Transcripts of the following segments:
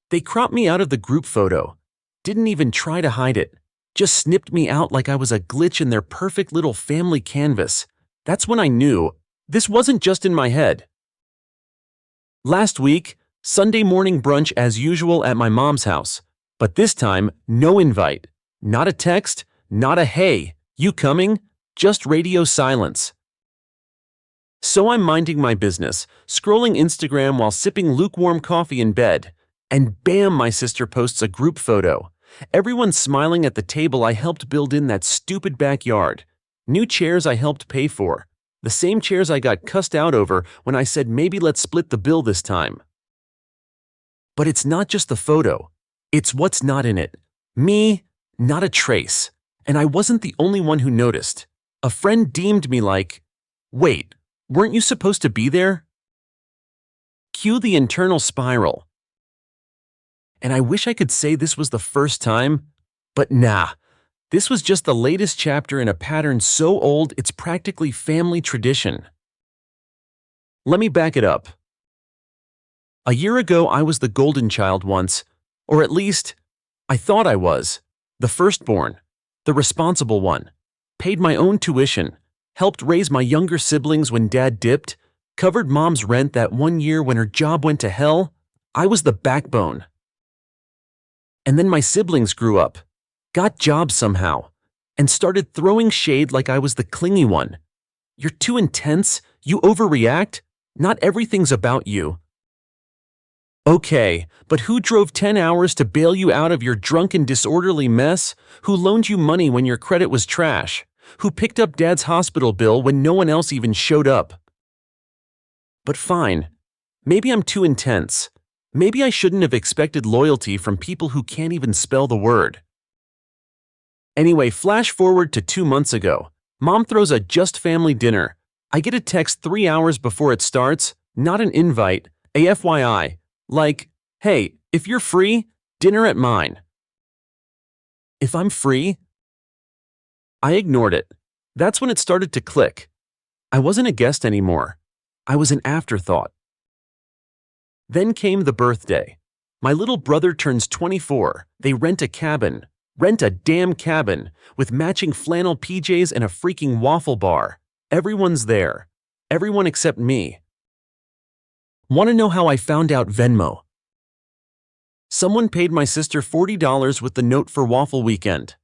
They cropped me out of the group photo. Didn't even try to hide it. Just snipped me out like I was a glitch in their perfect little family canvas. That's when I knew this wasn't just in my head. Last week, Sunday morning brunch as usual at my mom's house. But this time, no invite. Not a text, not a hey, you coming? Just radio silence. So I'm minding my business, scrolling Instagram while sipping lukewarm coffee in bed. And bam, my sister posts a group photo. Everyone smiling at the table I helped build in that stupid backyard. New chairs I helped pay for. The same chairs I got cussed out over when I said maybe let's split the bill this time. But it's not just the photo. It's what's not in it. Me, not a trace. And I wasn't the only one who noticed. A friend deemed me like, wait, weren't you supposed to be there? Cue the internal spiral. And I wish I could say this was the first time, but nah. This was just the latest chapter in a pattern so old it's practically family tradition. Let me back it up. A year ago, I was the golden child once, or at least, I thought I was. The firstborn, the responsible one. Paid my own tuition, helped raise my younger siblings when dad dipped, covered mom's rent that one year when her job went to hell. I was the backbone. And then my siblings grew up, got jobs somehow, and started throwing shade like I was the clingy one. You're too intense, you overreact, not everything's about you. Okay, but who drove 10 hours to bail you out of your drunken, disorderly mess? Who loaned you money when your credit was trash? Who picked up dad's hospital bill when no one else even showed up? But fine, maybe I'm too intense. Maybe I shouldn't have expected loyalty from people who can't even spell the word. Anyway, flash forward to 2 months ago. Mom throws a just family dinner. I get a text 3 hours before it starts, not an invite, a FYI. Like, hey, if you're free, dinner at mine. If I'm free? I ignored it. That's when it started to click. I wasn't a guest anymore. I was an afterthought. Then came the birthday. My little brother turns 24. They rent a cabin. Rent a damn cabin, with matching flannel PJs and a freaking waffle bar. Everyone's there. Everyone except me. Want to know how I found out Venmo? Someone paid my sister $40 with the note for waffle weekend.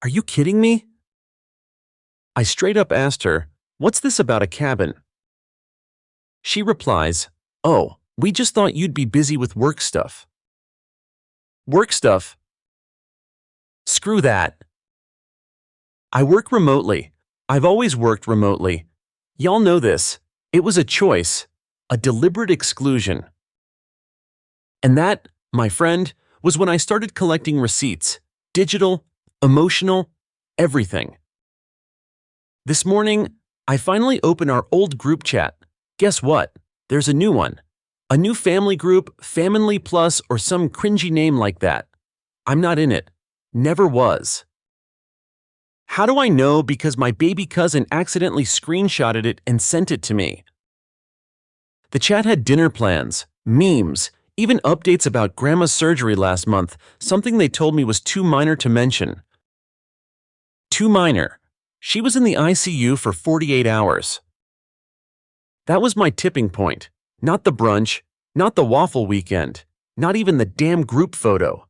Are you kidding me? I straight up asked her, what's this about a cabin? She replies, oh, we just thought you'd be busy with work stuff. Work stuff? Screw that. I work remotely. I've always worked remotely. Y'all know this. It was a choice. A deliberate exclusion. And that, my friend, was when I started collecting receipts. Digital, emotional, everything. This morning, I finally open our old group chat. Guess what? There's a new one. A new family group, Family Plus, or some cringy name like that. I'm not in it. Never was. How do I know? Because my baby cousin accidentally screenshotted it and sent it to me. The chat had dinner plans, memes, even updates about grandma's surgery last month, something they told me was too minor to mention. Too minor. She was in the ICU for 48 hours. That was my tipping point. Not the brunch, not the waffle weekend, not even the damn group photo.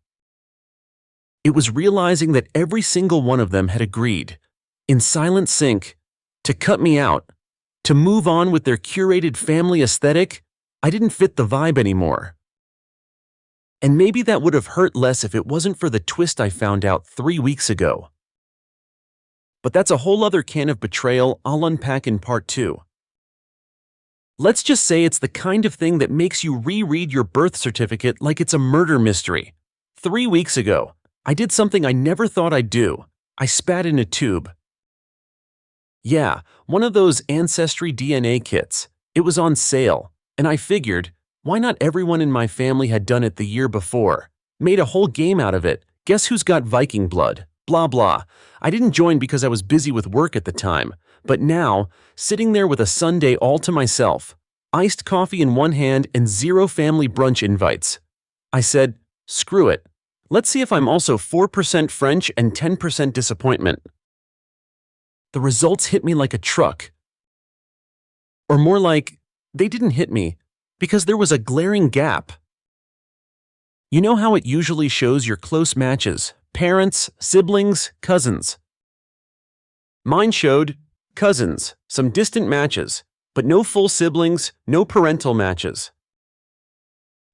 It was realizing that every single one of them had agreed, in silent sync, to cut me out, to move on with their curated family aesthetic. I didn't fit the vibe anymore. And maybe that would have hurt less if it wasn't for the twist I found out 3 weeks ago. But that's a whole other can of betrayal I'll unpack in part 2. Let's just say it's the kind of thing that makes you reread your birth certificate like it's a murder mystery. 3 weeks ago, I did something I never thought I'd do. I spat in a tube. Yeah, one of those Ancestry DNA kits. It was on sale, and I figured, why not everyone in my family had done it the year before? Made a whole game out of it. Guess who's got Viking blood? Blah blah. I didn't join because I was busy with work at the time, but now, sitting there with a Sunday all to myself, iced coffee in one hand and 0 family brunch invites. I said, screw it. Let's see if I'm also 4% French and 10% disappointment. The results hit me like a truck. Or more like, they didn't hit me, because there was a glaring gap. You know how it usually shows your close matches, parents, siblings, cousins. Mine showed cousins, some distant matches, but no full siblings, no parental matches.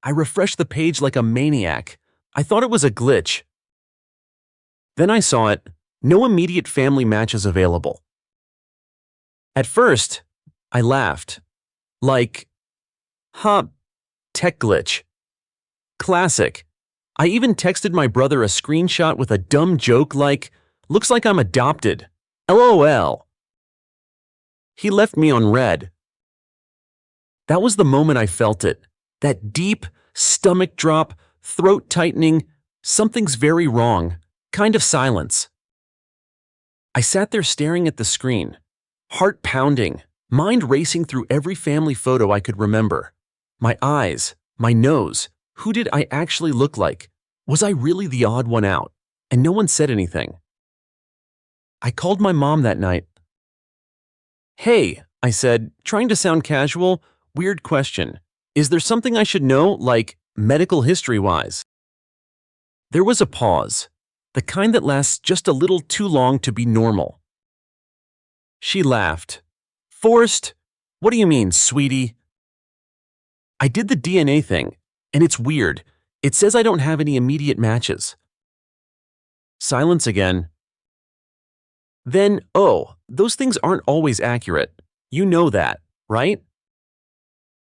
I refreshed the page like a maniac. I thought it was a glitch. Then I saw it, no immediate family matches available. At first, I laughed. Like, tech glitch. Classic. I even texted my brother a screenshot with a dumb joke like, looks like I'm adopted. LOL. He left me on red. That was the moment I felt it. That deep, stomach drop, throat tightening, something's very wrong, kind of silence. I sat there staring at the screen, heart pounding, mind racing through every family photo I could remember. My eyes, my nose, who did I actually look like? Was I really the odd one out? And no one said anything. I called my mom that night. Hey, I said, trying to sound casual, weird question. Is there something I should know, like medical history-wise? There was a pause, the kind that lasts just a little too long to be normal. She laughed. Forced? What do you mean, sweetie? I did the DNA thing, and it's weird. It says I don't have any immediate matches. Silence again. Then, those things aren't always accurate. You know that, right?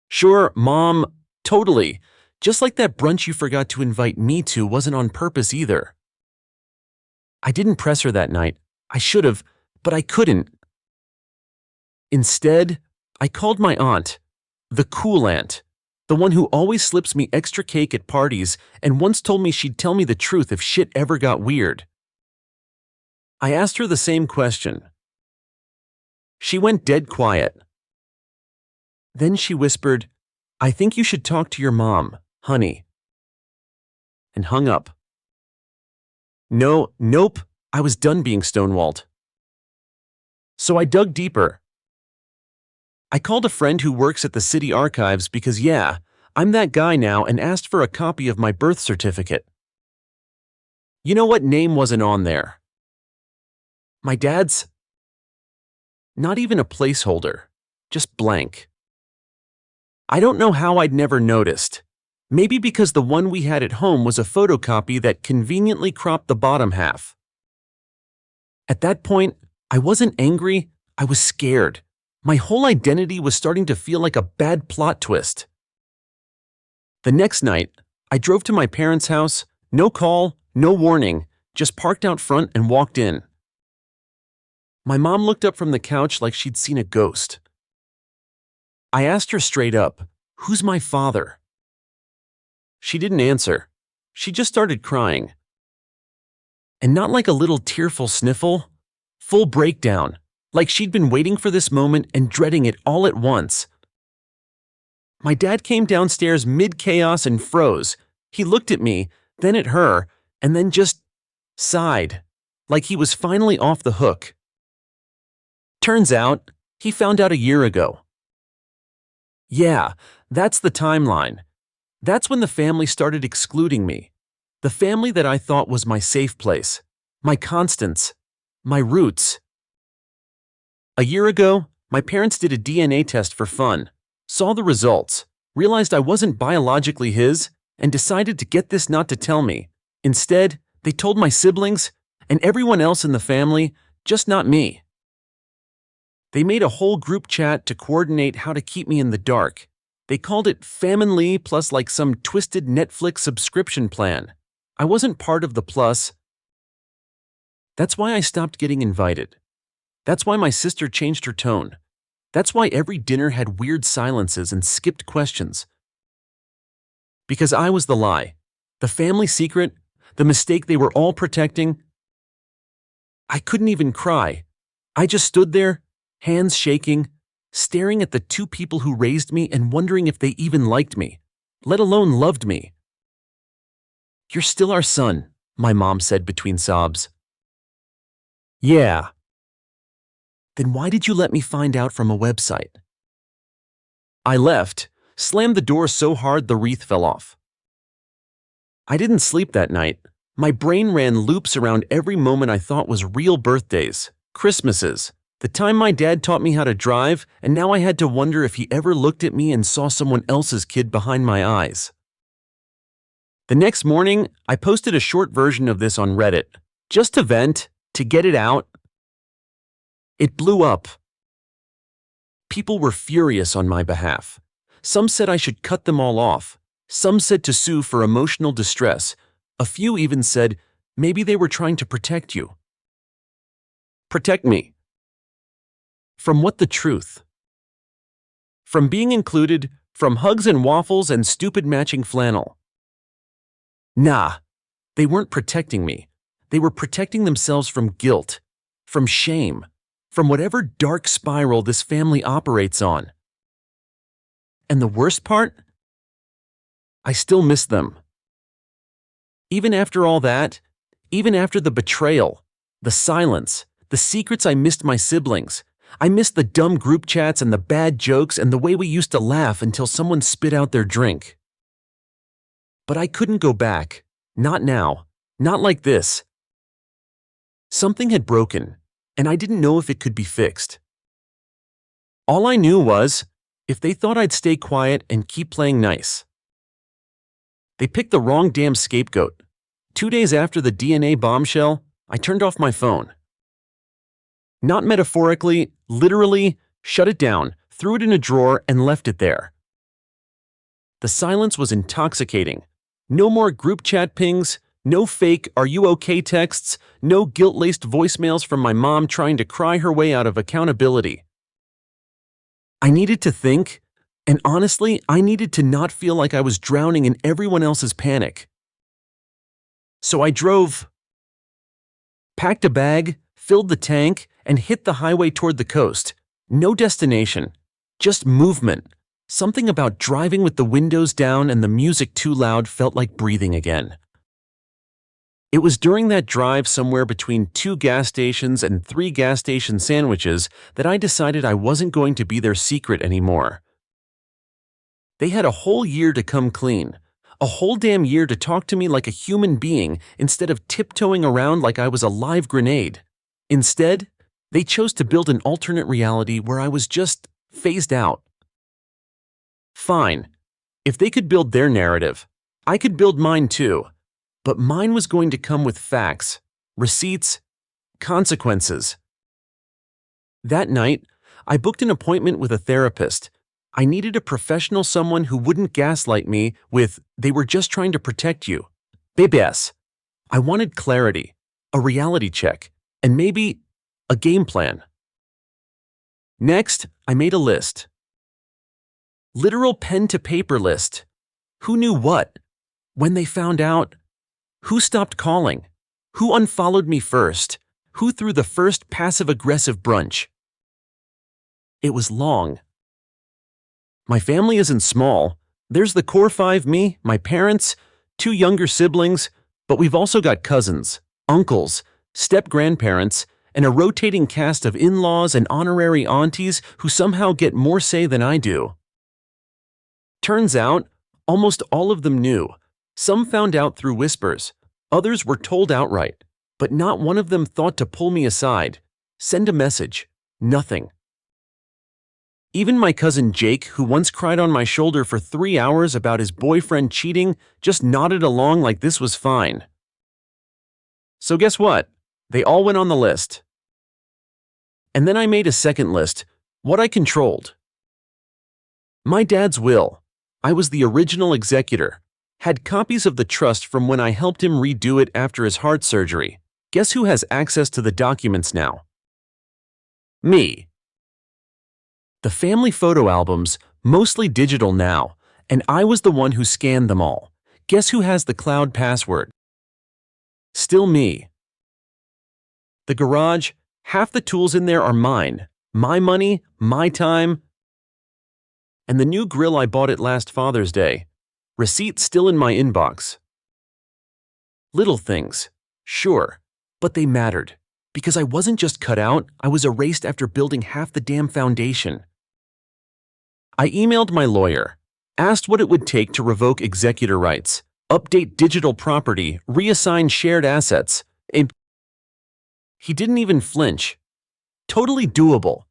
Sure, Mom, totally. Just like that brunch you forgot to invite me to wasn't on purpose either. I didn't press her that night. I should have, but I couldn't. Instead, I called my aunt, the cool aunt, the one who always slips me extra cake at parties and once told me she'd tell me the truth if shit ever got weird. I asked her the same question. She went dead quiet. Then she whispered, I think you should talk to your mom, honey. And hung up. Nope, I was done being stonewalled. So I dug deeper. I called a friend who works at the city archives because, yeah, I'm that guy now and asked for a copy of my birth certificate. You know what name wasn't on there? My dad's? Not even a placeholder, just blank. I don't know how I'd never noticed. Maybe because the one we had at home was a photocopy that conveniently cropped the bottom half. At that point, I wasn't angry, I was scared. My whole identity was starting to feel like a bad plot twist. The next night, I drove to my parents' house, no call, no warning, just parked out front and walked in. My mom looked up from the couch like she'd seen a ghost. I asked her straight up, "Who's my father?" She didn't answer. She just started crying. And not like a little tearful sniffle, full breakdown, like she'd been waiting for this moment and dreading it all at once. My dad came downstairs mid-chaos and froze. He looked at me, then at her, and then just sighed, like he was finally off the hook. Turns out, he found out a year ago. Yeah, that's the timeline. That's when the family started excluding me. The family that I thought was my safe place, my constants, my roots. A year ago, my parents did a DNA test for fun, saw the results, realized I wasn't biologically his, and decided to get this not to tell me. Instead, they told my siblings and everyone else in the family, just not me. They made a whole group chat to coordinate how to keep me in the dark. They called it Family plus like some twisted Netflix subscription plan. I wasn't part of the plus. That's why I stopped getting invited. That's why my sister changed her tone. That's why every dinner had weird silences and skipped questions. Because I was the lie, the family secret, the mistake they were all protecting. I couldn't even cry. I just stood there, hands shaking, staring at the two people who raised me and wondering if they even liked me, let alone loved me. "You're still our son," my mom said between sobs. "Yeah." "Then why did you let me find out from a website?" I left, slammed the door so hard the wreath fell off. I didn't sleep that night. My brain ran loops around every moment I thought was real: birthdays, Christmases, the time my dad taught me how to drive, and now I had to wonder if he ever looked at me and saw someone else's kid behind my eyes. The next morning, I posted a short version of this on Reddit, just to vent, to get it out. It blew up. People were furious on my behalf. Some said I should cut them all off. Some said to sue for emotional distress. A few even said, maybe they were trying to protect you. Protect me. From what? The truth. From being included, from hugs and waffles and stupid matching flannel. Nah, they weren't protecting me. They were protecting themselves from guilt, from shame, from whatever dark spiral this family operates on. And the worst part? I still miss them. Even after all that, even after the betrayal, the silence, the secrets, I missed my siblings. I missed the dumb group chats and the bad jokes and the way we used to laugh until someone spit out their drink. But I couldn't go back. Not now. Not like this. Something had broken, and I didn't know if it could be fixed. All I knew was, if they thought I'd stay quiet and keep playing nice. They picked the wrong damn scapegoat. 2 days after the DNA bombshell, I turned off my phone. Not metaphorically, literally, shut it down, threw it in a drawer, and left it there. The silence was intoxicating. No more group chat pings, no fake "are you okay" texts, no guilt-laced voicemails from my mom trying to cry her way out of accountability. I needed to think, and honestly, I needed to not feel like I was drowning in everyone else's panic. So I drove, packed a bag, filled the tank, and hit the highway toward the coast. No destination, just movement. Something about driving with the windows down and the music too loud felt like breathing again. It was during that drive somewhere between 2 gas stations and 3 gas station sandwiches that I decided I wasn't going to be their secret anymore. They had a whole year to come clean. A whole damn year to talk to me like a human being instead of tiptoeing around like I was a live grenade. Instead, they chose to build an alternate reality where I was just phased out. Fine. If they could build their narrative, I could build mine too. But mine was going to come with facts, receipts, consequences. That night, I booked an appointment with a therapist. I needed a professional, someone who wouldn't gaslight me with, "they were just trying to protect you." BS. I wanted clarity, a reality check, and maybe a game plan. Next, I made a list. Literal pen-to-paper list. Who knew what? When they found out? Who stopped calling? Who unfollowed me first? Who threw the first passive-aggressive brunch? It was long. My family isn't small. There's the core 5: me, my parents, 2 younger siblings, but we've also got cousins, uncles, step-grandparents, and a rotating cast of in-laws and honorary aunties who somehow get more say than I do. Turns out, almost all of them knew. Some found out through whispers. Others were told outright. But not one of them thought to pull me aside, send a message. Nothing. Even my cousin Jake, who once cried on my shoulder for 3 hours about his boyfriend cheating, just nodded along like this was fine. So guess what? They all went on the list. And then I made a second list, what I controlled. My dad's will. I was the original executor. Had copies of the trust from when I helped him redo it after his heart surgery. Guess who has access to the documents now? Me. The family photo albums, mostly digital now, and I was the one who scanned them all. Guess who has the cloud password? Still me. The garage, half the tools in there are mine. My money, my time. And the new grill I bought it last Father's Day. Receipt still in my inbox. Little things, sure, but they mattered. Because I wasn't just cut out, I was erased after building half the damn foundation. I emailed my lawyer, asked what it would take to revoke executor rights, update digital property, reassign shared assets, and he didn't even flinch. Totally doable.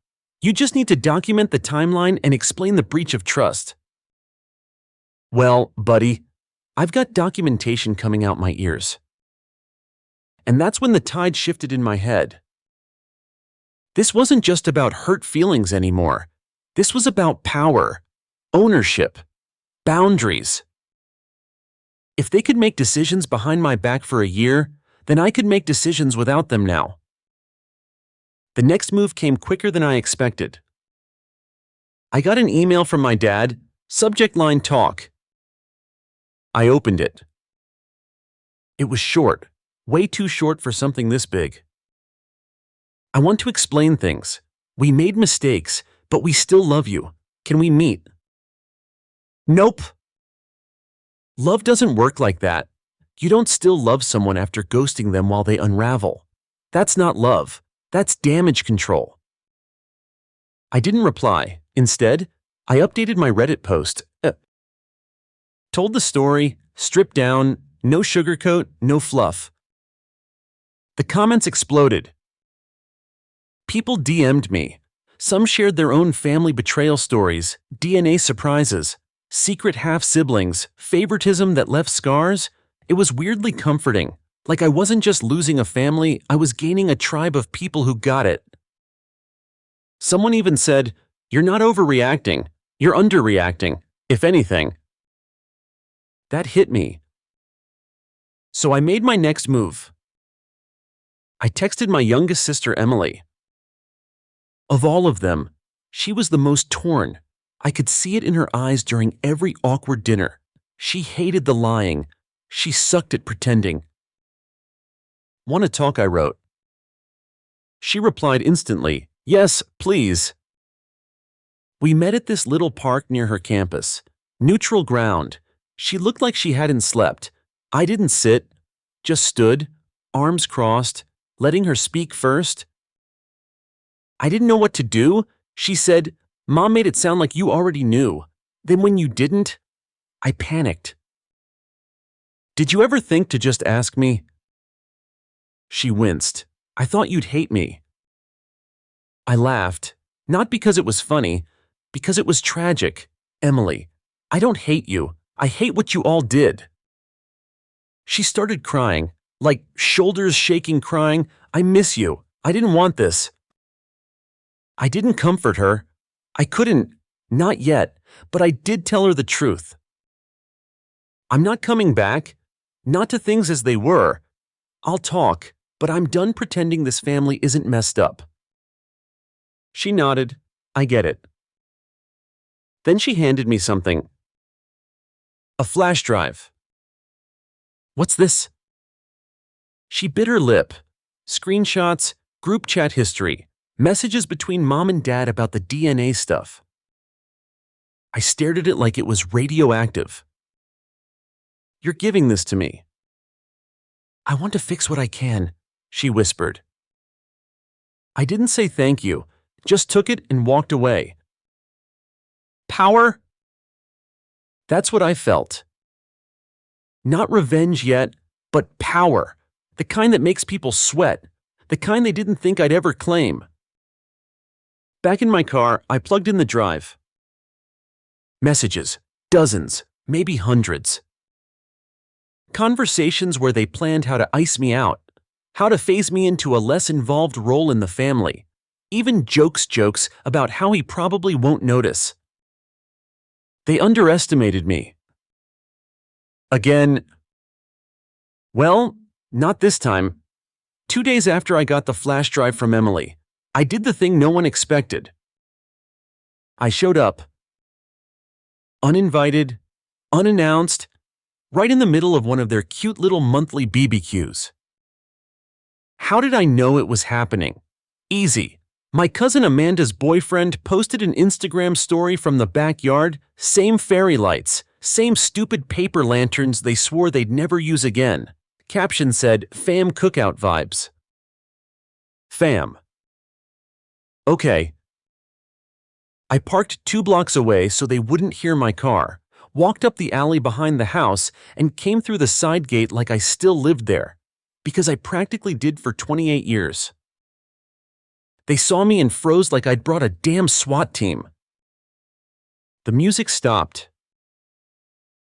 You just need to document the timeline and explain the breach of trust. Well, buddy, I've got documentation coming out my ears. And that's when the tide shifted in my head. This wasn't just about hurt feelings anymore. This was about power, ownership, boundaries. If they could make decisions behind my back for a year, then I could make decisions without them now. The next move came quicker than I expected. I got an email from my dad, subject line talk. I opened it. It was short, way too short for something this big. I want to explain things. We made mistakes, but we still love you. Can we meet? Nope. Love doesn't work like that. You don't still love someone after ghosting them while they unravel. That's not love. That's damage control. I didn't reply. Instead, I updated my Reddit post. Told the story, stripped down, no sugarcoat, no fluff. The comments exploded. People DM'd me. Some shared their own family betrayal stories, DNA surprises, secret half-siblings, favoritism that left scars. It was weirdly comforting. Like I wasn't just losing a family, I was gaining a tribe of people who got it. Someone even said, "You're not overreacting, you're underreacting, if anything." That hit me. So I made my next move. I texted my youngest sister, Emily. Of all of them, she was the most torn. I could see it in her eyes during every awkward dinner. She hated the lying. She sucked at pretending. "Want to talk?" I wrote. She replied instantly, "Yes, please." We met at this little park near her campus. Neutral ground. She looked like she hadn't slept. I didn't sit, just stood, arms crossed, letting her speak first. I didn't know what to do. She said, "Mom made it sound like you already knew. Then when you didn't," I panicked. "Did you ever think to just ask me?" She winced. "I thought you'd hate me." I laughed, not because it was funny, because it was tragic. "Emily, I don't hate you. I hate what you all did." She started crying, like shoulders shaking, crying, "I miss you. I didn't want this." I didn't comfort her. I couldn't, not yet, but I did tell her the truth. "I'm not coming back, not to things as they were. I'll talk, but I'm done pretending this family isn't messed up." She nodded. "I get it." Then she handed me something. A flash drive. "What's this?" She bit her lip. Screenshots, group chat history, messages between mom and dad about the DNA stuff. I stared at it like it was radioactive. "You're giving this to me." "I want to fix what I can," she whispered. I didn't say thank you, just took it and walked away. Power? That's what I felt. Not revenge yet, but power. The kind that makes people sweat. The kind they didn't think I'd ever claim. Back in my car, I plugged in the drive. Messages. Dozens, maybe hundreds. Conversations where they planned how to ice me out, how to phase me into a less involved role in the family. Even jokes about how he probably won't notice. They underestimated me. Again. Well, not this time. 2 days after I got the flash drive from Emily, I did the thing no one expected. I showed up. Uninvited, unannounced, right in the middle of one of their cute little monthly BBQs. How did I know it was happening? Easy. My cousin Amanda's boyfriend posted an Instagram story from the backyard, same fairy lights, same stupid paper lanterns they swore they'd never use again. Caption said, "Fam cookout vibes." Fam. Okay. I parked 2 blocks away so they wouldn't hear my car, walked up the alley behind the house, and came through the side gate like I still lived there, because I practically did for 28 years. They saw me and froze like I'd brought a damn SWAT team. The music stopped.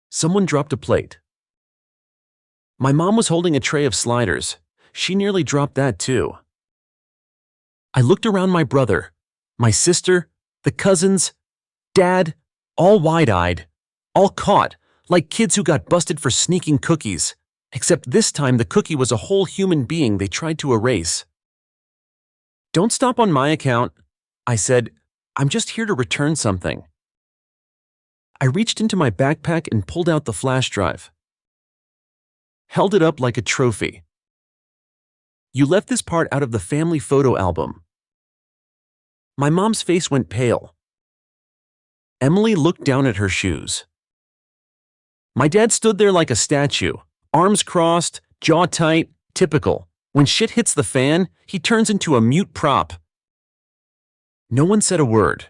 Someone dropped a plate. My mom was holding a tray of sliders. She nearly dropped that too. I looked around my brother, my sister, the cousins, Dad, all wide-eyed, all caught, like kids who got busted for sneaking cookies, except this time the cookie was a whole human being they tried to erase. "Don't stop on my account," I said. "I'm just here to return something." I reached into my backpack and pulled out the flash drive. Held it up like a trophy. "You left this part out of the family photo album." My mom's face went pale. Emily looked down at her shoes. My dad stood there like a statue, arms crossed, jaw tight, typical. When shit hits the fan, he turns into a mute prop. No one said a word.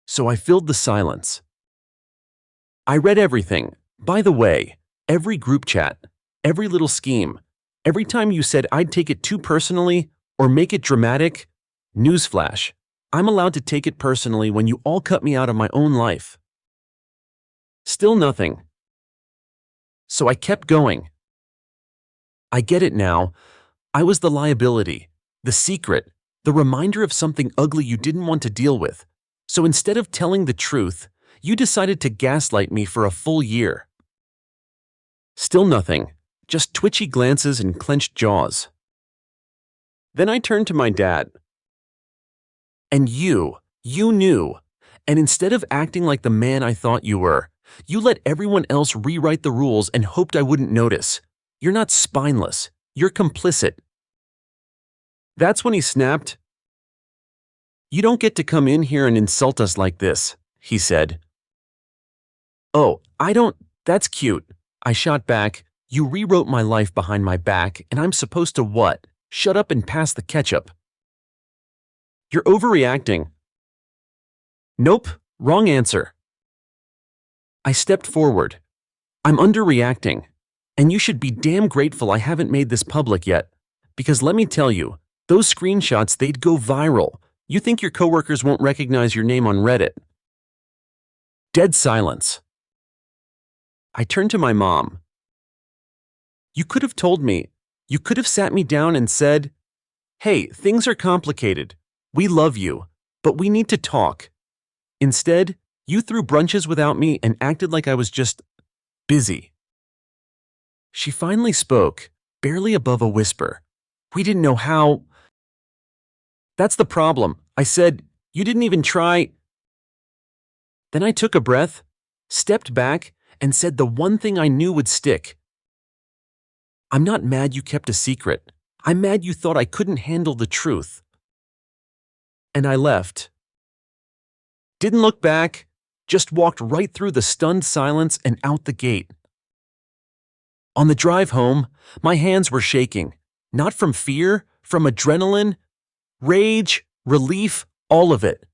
So I filled the silence. I read everything. By the way, every group chat, every little scheme, every time you said I'd take it too personally or make it dramatic. Newsflash, I'm allowed to take it personally when you all cut me out of my own life. Still nothing. So I kept going. I get it now. I was the liability, the secret, the reminder of something ugly you didn't want to deal with. So instead of telling the truth, you decided to gaslight me for a full year. Still nothing, just twitchy glances and clenched jaws. Then I turned to my dad. "And you knew, and instead of acting like the man I thought you were, you let everyone else rewrite the rules and hoped I wouldn't notice. You're not spineless, you're complicit." That's when he snapped. "You don't get to come in here and insult us like this," he said. "Oh, I don't, that's cute," I shot back. "You rewrote my life behind my back, and I'm supposed to what? Shut up and pass the ketchup." "You're overreacting." "Nope, wrong answer." I stepped forward. "I'm underreacting, and you should be damn grateful I haven't made this public yet, because let me tell you, those screenshots, they'd go viral. You think your coworkers won't recognize your name on Reddit?" Dead silence. I turned to my mom. "You could have told me. You could have sat me down and said, 'Hey, things are complicated. We love you, but we need to talk.' Instead, you threw brunches without me and acted like I was just busy." She finally spoke, barely above a whisper. "We didn't know how." "That's the problem," I said. "You didn't even try." Then I took a breath, stepped back, and said the one thing I knew would stick. "I'm not mad you kept a secret. I'm mad you thought I couldn't handle the truth." And I left. Didn't look back, just walked right through the stunned silence and out the gate. On the drive home, my hands were shaking, not from fear, from adrenaline, rage, relief, all of it.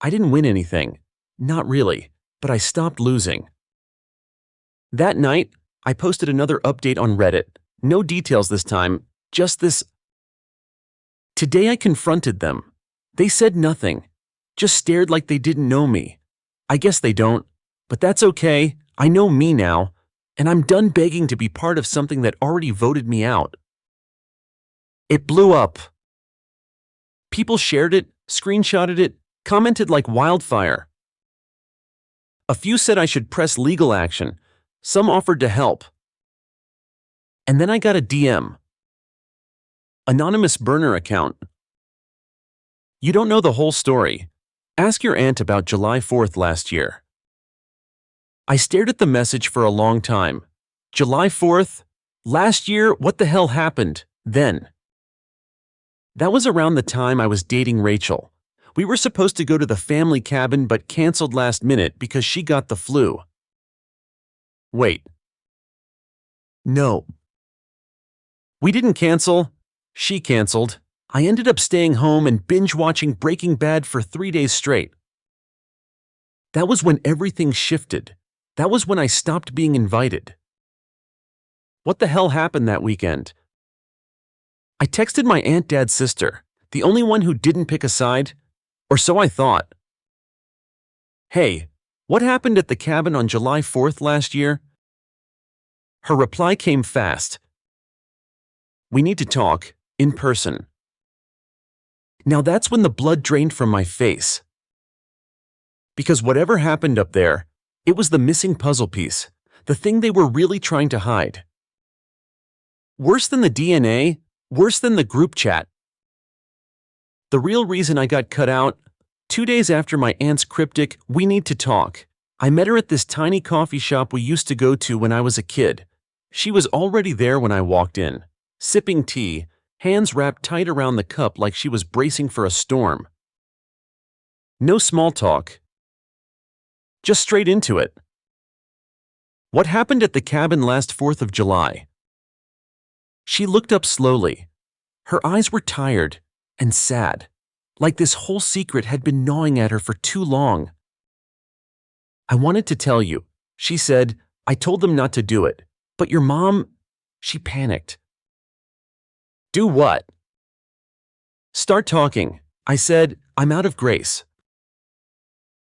I didn't win anything, not really, but I stopped losing. That night, I posted another update on Reddit. No details this time, just this. Today I confronted them. They said nothing, just stared like they didn't know me. I guess they don't, but that's okay. I know me now, and I'm done begging to be part of something that already voted me out. It blew up. People shared it, screenshotted it, commented like wildfire. A few said I should press legal action. Some offered to help. And then I got a DM. Anonymous burner account. "You don't know the whole story. Ask your aunt about July 4th last year." I stared at the message for a long time. July 4th? Last year? What the hell happened then? That was around the time I was dating Rachel. We were supposed to go to the family cabin but canceled last minute because she got the flu. Wait. No. We didn't cancel. She canceled. I ended up staying home and binge-watching Breaking Bad for 3 days straight. That was when everything shifted. That was when I stopped being invited. What the hell happened that weekend? I texted my aunt, dad's sister, the only one who didn't pick a side, or so I thought. Hey, what happened at the cabin on July 4th last year? Her reply came fast. We need to talk, in person. Now that's when the blood drained from my face. Because whatever happened up there, it was the missing puzzle piece, the thing they were really trying to hide. Worse than the DNA, worse than the group chat. The real reason I got cut out, 2 days after my aunt's cryptic, "We need to talk," I met her at this tiny coffee shop we used to go to when I was a kid. She was already there when I walked in, sipping tea, hands wrapped tight around the cup like she was bracing for a storm. No small talk. Just straight into it. What happened at the cabin last 4th of July? She looked up slowly. Her eyes were tired and sad, like this whole secret had been gnawing at her for too long. I wanted to tell you, she said. I told them not to do it, but your mom, she panicked. Do what? Start talking. I said, I'm out of grace.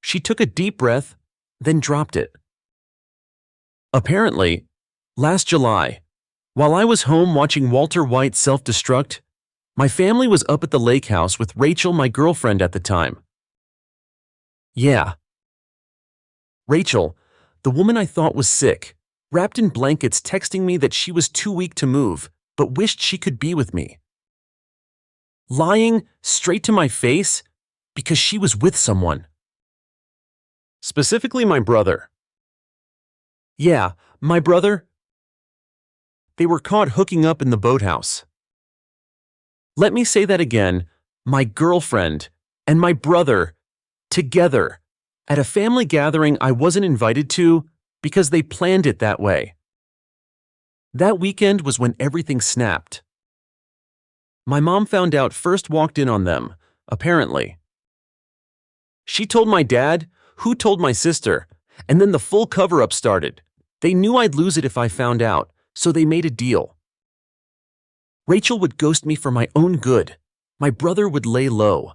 She took a deep breath, then dropped it. Apparently, last July, while I was home watching Walter White self-destruct, my family was up at the lake house with Rachel, my girlfriend at the time. Yeah. Rachel, the woman I thought was sick, wrapped in blankets, texting me that she was too weak to move, but wished she could be with me. Lying straight to my face because she was with someone. Specifically my brother. Yeah, my brother. They were caught hooking up in the boathouse. Let me say that again. My girlfriend and my brother, together, at a family gathering I wasn't invited to because they planned it that way. That weekend was when everything snapped. My mom found out first, walked in on them, apparently. She told my dad, who told my sister, and then the full cover-up started. They knew I'd lose it if I found out, so they made a deal. Rachel would ghost me for my own good. My brother would lay low,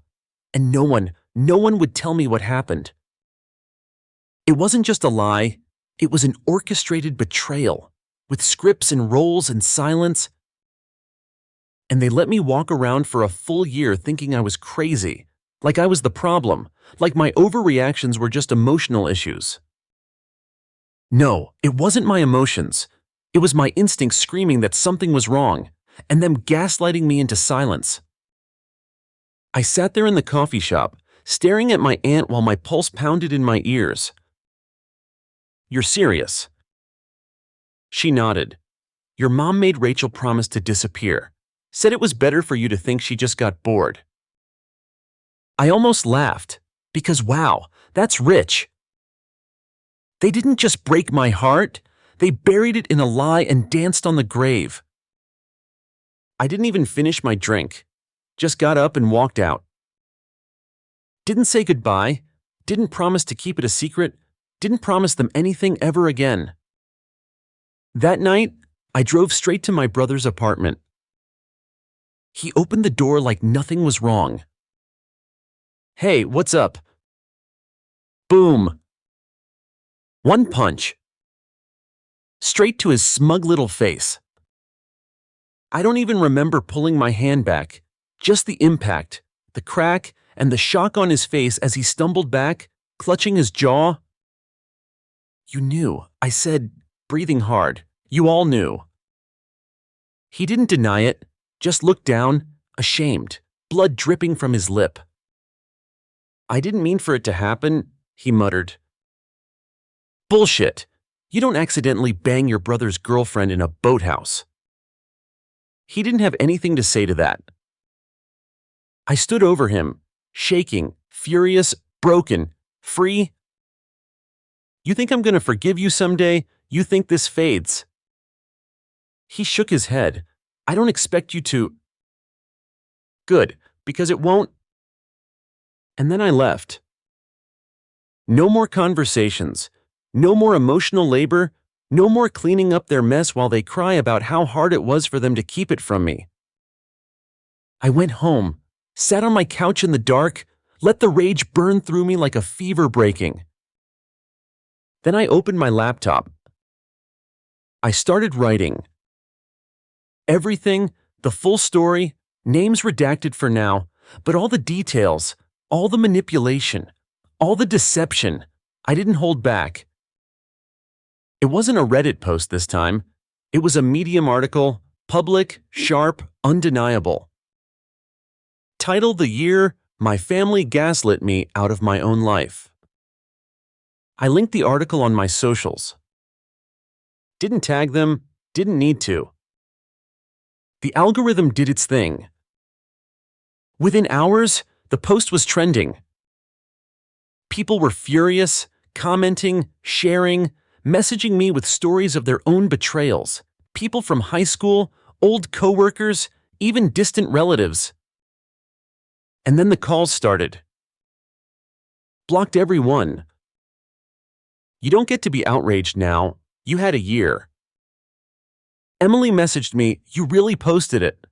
and no one would tell me what happened. It wasn't just a lie, it was an orchestrated betrayal, with scripts and roles and silence. And they let me walk around for a full year thinking I was crazy, like I was the problem, like my overreactions were just emotional issues. No, it wasn't my emotions. It was my instincts screaming that something was wrong, and them gaslighting me into silence. I sat there in the coffee shop, staring at my aunt while my pulse pounded in my ears. You're serious? She nodded. Your mom made Rachel promise to disappear. Said it was better for you to think she just got bored. I almost laughed, because wow, that's rich. They didn't just break my heart, they buried it in a lie and danced on the grave. I didn't even finish my drink, just got up and walked out. Didn't say goodbye, didn't promise to keep it a secret, didn't promise them anything ever again. That night, I drove straight to my brother's apartment. He opened the door like nothing was wrong. Hey, what's up? Boom. One punch. Straight to his smug little face. I don't even remember pulling my hand back, just the impact, the crack, and the shock on his face as he stumbled back, clutching his jaw. You knew, I said, breathing hard. You all knew. He didn't deny it, just looked down, ashamed, blood dripping from his lip. I didn't mean for it to happen, he muttered. Bullshit. You don't accidentally bang your brother's girlfriend in a boathouse. He didn't have anything to say to that. I stood over him, shaking, furious, broken, free. You think I'm going to forgive you someday? You think this fades? He shook his head. I don't expect you to. Good, because it won't. And then I left. No more conversations. No more emotional labor. No more cleaning up their mess while they cry about how hard it was for them to keep it from me. I went home, sat on my couch in the dark, let the rage burn through me like a fever breaking. Then I opened my laptop. I started writing. Everything, the full story, names redacted for now, but all the details, all the manipulation, all the deception, I didn't hold back. It wasn't a Reddit post this time. It was a Medium article, public, sharp, undeniable. Title: The Year My Family Gaslit Me Out of My Own Life. I linked the article on my socials. Didn't tag them, didn't need to. The algorithm did its thing. Within hours, the post was trending. People were furious, commenting, sharing, messaging me with stories of their own betrayals. People from high school, old coworkers, even distant relatives. And then the calls started. Blocked everyone. You don't get to be outraged now. You had a year. Emily messaged me, you really posted it.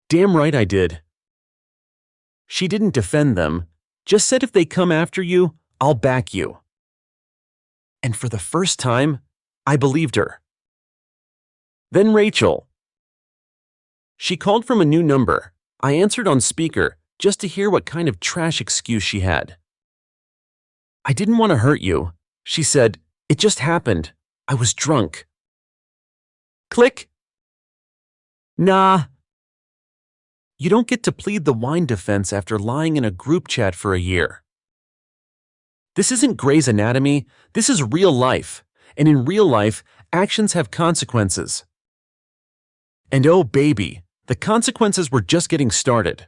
Damn right I did. She didn't defend them, just said if they come after you, I'll back you. And for the first time, I believed her. Then Rachel. She called from a new number. I answered on speaker just to hear what kind of trash excuse she had. I didn't want to hurt you, she said. It just happened. I was drunk. Click. Nah. You don't get to plead the wine defense after lying in a group chat for a year. This isn't Grey's Anatomy, this is real life, and in real life, actions have consequences. And oh baby, the consequences were just getting started.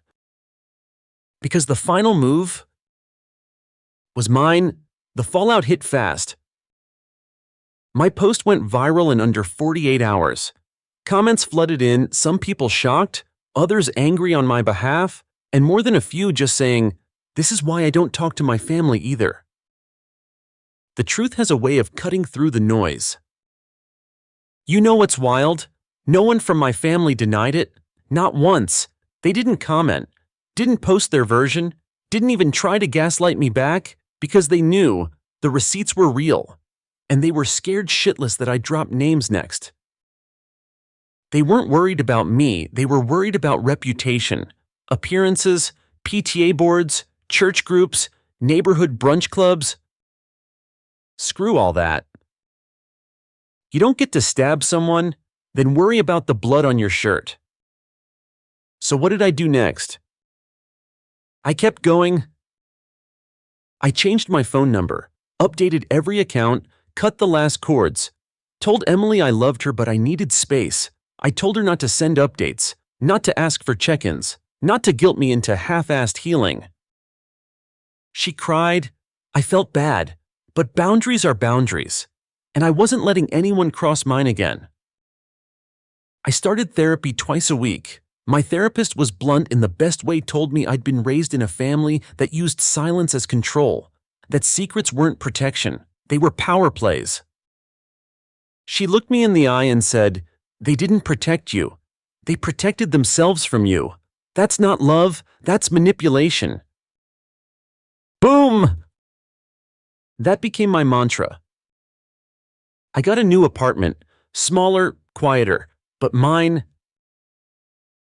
Because the final move was mine, the fallout hit fast. My post went viral in under 48 hours. Comments flooded in, some people shocked, others angry on my behalf, and more than a few just saying, "This is why I don't talk to my family either." The truth has a way of cutting through the noise. You know what's wild? No one from my family denied it. Not once. They didn't comment, didn't post their version, didn't even try to gaslight me back, because they knew the receipts were real, and they were scared shitless that I'd drop names next. They weren't worried about me, they were worried about reputation, appearances, PTA boards, church groups, neighborhood brunch clubs. Screw all that. You don't get to stab someone, then worry about the blood on your shirt. So what did I do next? I kept going. I changed my phone number, updated every account, cut the last cords, told Emily I loved her but I needed space. I told her not to send updates, not to ask for check-ins, not to guilt me into half-assed healing. She cried. I felt bad, but boundaries are boundaries, and I wasn't letting anyone cross mine again. I started therapy twice a week. My therapist was blunt in the best way, told me I'd been raised in a family that used silence as control, that secrets weren't protection, they were power plays. She looked me in the eye and said, "They didn't protect you. They protected themselves from you. That's not love, that's manipulation." Boom! That became my mantra. I got a new apartment, smaller, quieter, but mine.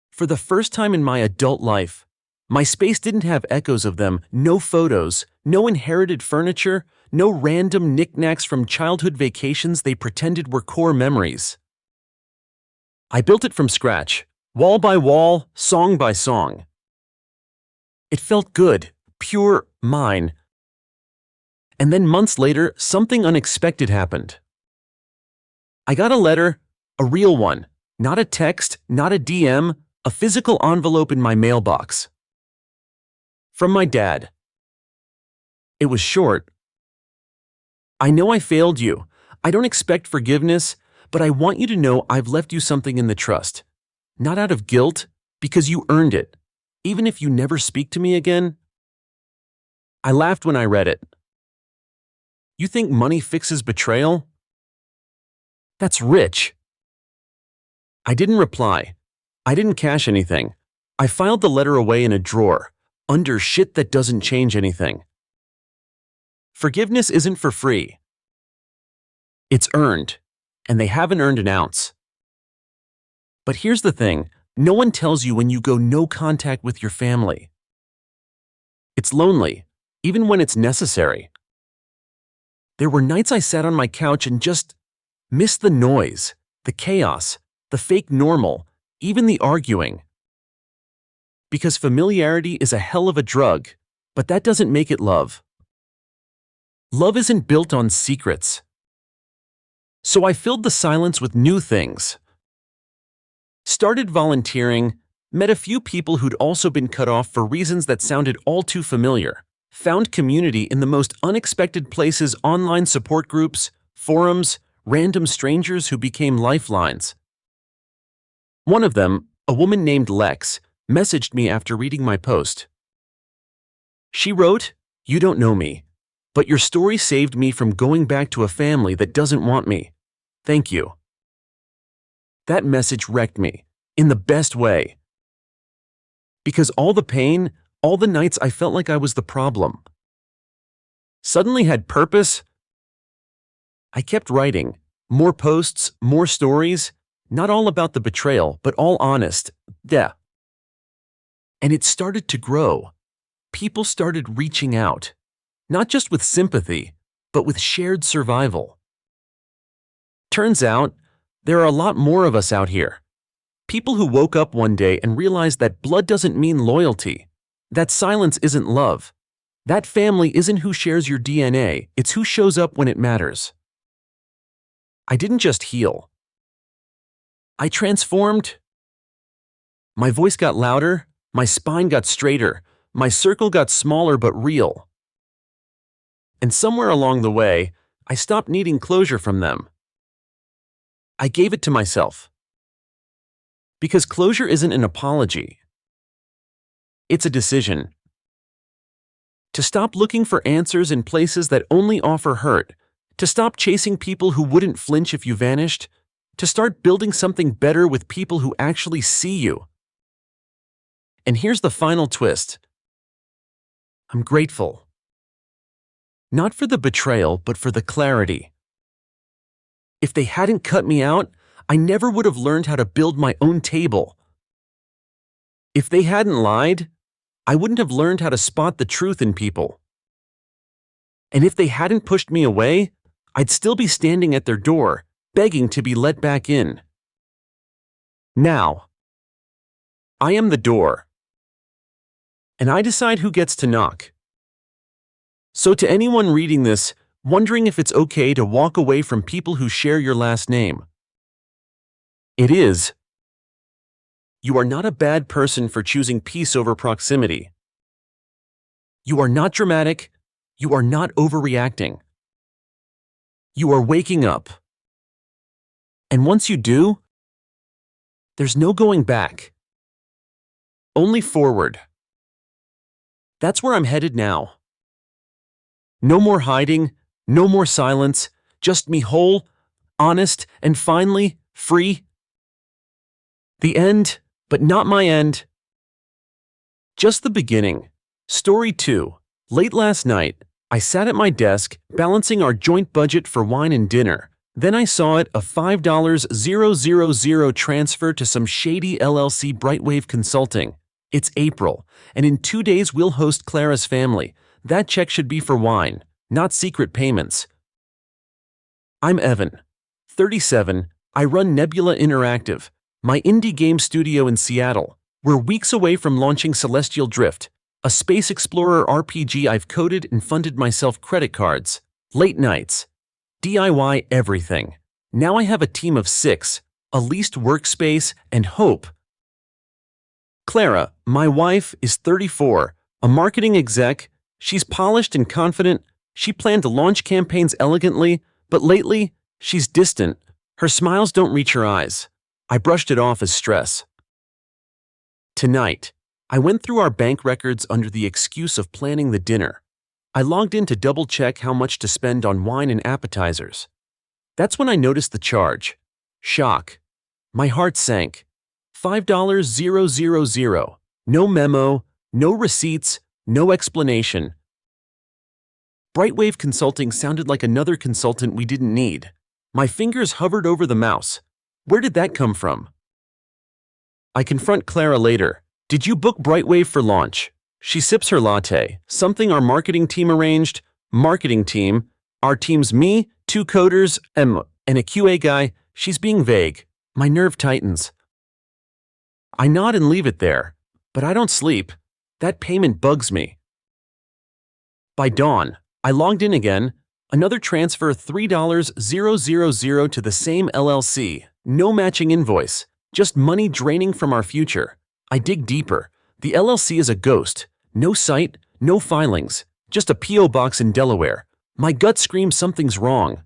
For the first time in my adult life, my space didn't have echoes of them, no photos, no inherited furniture, no random knickknacks from childhood vacations they pretended were core memories. I built it from scratch, wall by wall, song by song. It felt good, pure, mine. And then months later, something unexpected happened. I got a letter, a real one, not a text, not a DM, a physical envelope in my mailbox. From my dad. It was short. "I know I failed you. I don't expect forgiveness, but I want you to know I've left you something in the trust. Not out of guilt, because you earned it. Even if you never speak to me again." I laughed when I read it. "You think money fixes betrayal? That's rich." I didn't reply. I didn't cash anything. I filed the letter away in a drawer, under shit that doesn't change anything. Forgiveness isn't for free. It's earned, and they haven't earned an ounce. But here's the thing, no one tells you when you go no contact with your family. It's lonely, even when it's necessary. There were nights I sat on my couch and just missed the noise, the chaos, the fake normal, even the arguing. Because familiarity is a hell of a drug, but that doesn't make it love. Love isn't built on secrets. So I filled the silence with new things. Started volunteering, met a few people who'd also been cut off for reasons that sounded all too familiar, found community in the most unexpected places: online support groups, forums, random strangers who became lifelines. One of them, a woman named Lex, messaged me after reading my post. She wrote, "You don't know me, but your story saved me from going back to a family that doesn't want me. Thank you." That message wrecked me, in the best way. Because all the pain, all the nights I felt like I was the problem, suddenly had purpose. I kept writing, more posts, more stories, not all about the betrayal, but all honest, And it started to grow. People started reaching out, not just with sympathy, but with shared survival. Turns out, there are a lot more of us out here. People who woke up one day and realized that blood doesn't mean loyalty, that silence isn't love, that family isn't who shares your DNA, it's who shows up when it matters. I didn't just heal. I transformed. My voice got louder, my spine got straighter, my circle got smaller but real. And somewhere along the way, I stopped needing closure from them. I gave it to myself. Because closure isn't an apology. It's a decision. To stop looking for answers in places that only offer hurt, to stop chasing people who wouldn't flinch if you vanished, to start building something better with people who actually see you. And here's the final twist. I'm grateful. Not for the betrayal, but for the clarity. If they hadn't cut me out, I never would have learned how to build my own table. If they hadn't lied, I wouldn't have learned how to spot the truth in people. And if they hadn't pushed me away, I'd still be standing at their door, begging to be let back in. Now, I am the door. And I decide who gets to knock. So to anyone reading this, wondering if it's okay to walk away from people who share your last name, it is. You are not a bad person for choosing peace over proximity. You are not dramatic. You are not overreacting. You are waking up. And once you do, there's no going back. Only forward. That's where I'm headed now. No more hiding, no more silence, just me whole, honest, and finally, free. The end, but not my end. Just the beginning. Story 2. Late last night, I sat at my desk, balancing our joint budget for wine and dinner. Then I saw it, a $5,000 transfer to some shady LLC Brightwave Consulting. It's April, and in 2 days we'll host Clara's family. That check should be for wine, not secret payments. I'm Evan, 37. I run Nebula Interactive, my indie game studio in Seattle. We're weeks away from launching Celestial Drift, a space explorer RPG I've coded and funded myself. Credit cards, late nights, DIY everything. Now I have a team of 6, a leased workspace, and hope. Clara, my wife, is 34, a marketing exec. She's polished and confident. She planned to launch campaigns elegantly, but lately, she's distant. Her smiles don't reach her eyes. I brushed it off as stress. Tonight, I went through our bank records under the excuse of planning the dinner. I logged in to double-check how much to spend on wine and appetizers. That's when I noticed the charge. Shock. My heart sank. $5,000. No memo, no receipts, no explanation. Brightwave Consulting sounded like another consultant we didn't need. My fingers hovered over the mouse. Where did that come from? I confront Clara later. Did you book Brightwave for launch? She sips her latte. Something our marketing team arranged? Marketing team? Our team's me, 2 coders, and a QA guy. She's being vague. My nerve tightens. I nod and leave it there. But I don't sleep. That payment bugs me. By dawn, I logged in again. Another transfer $3,000 to the same LLC. No matching invoice. Just money draining from our future. I dig deeper. The LLC is a ghost. No site, no filings. Just a P.O. box in Delaware. My gut screams something's wrong.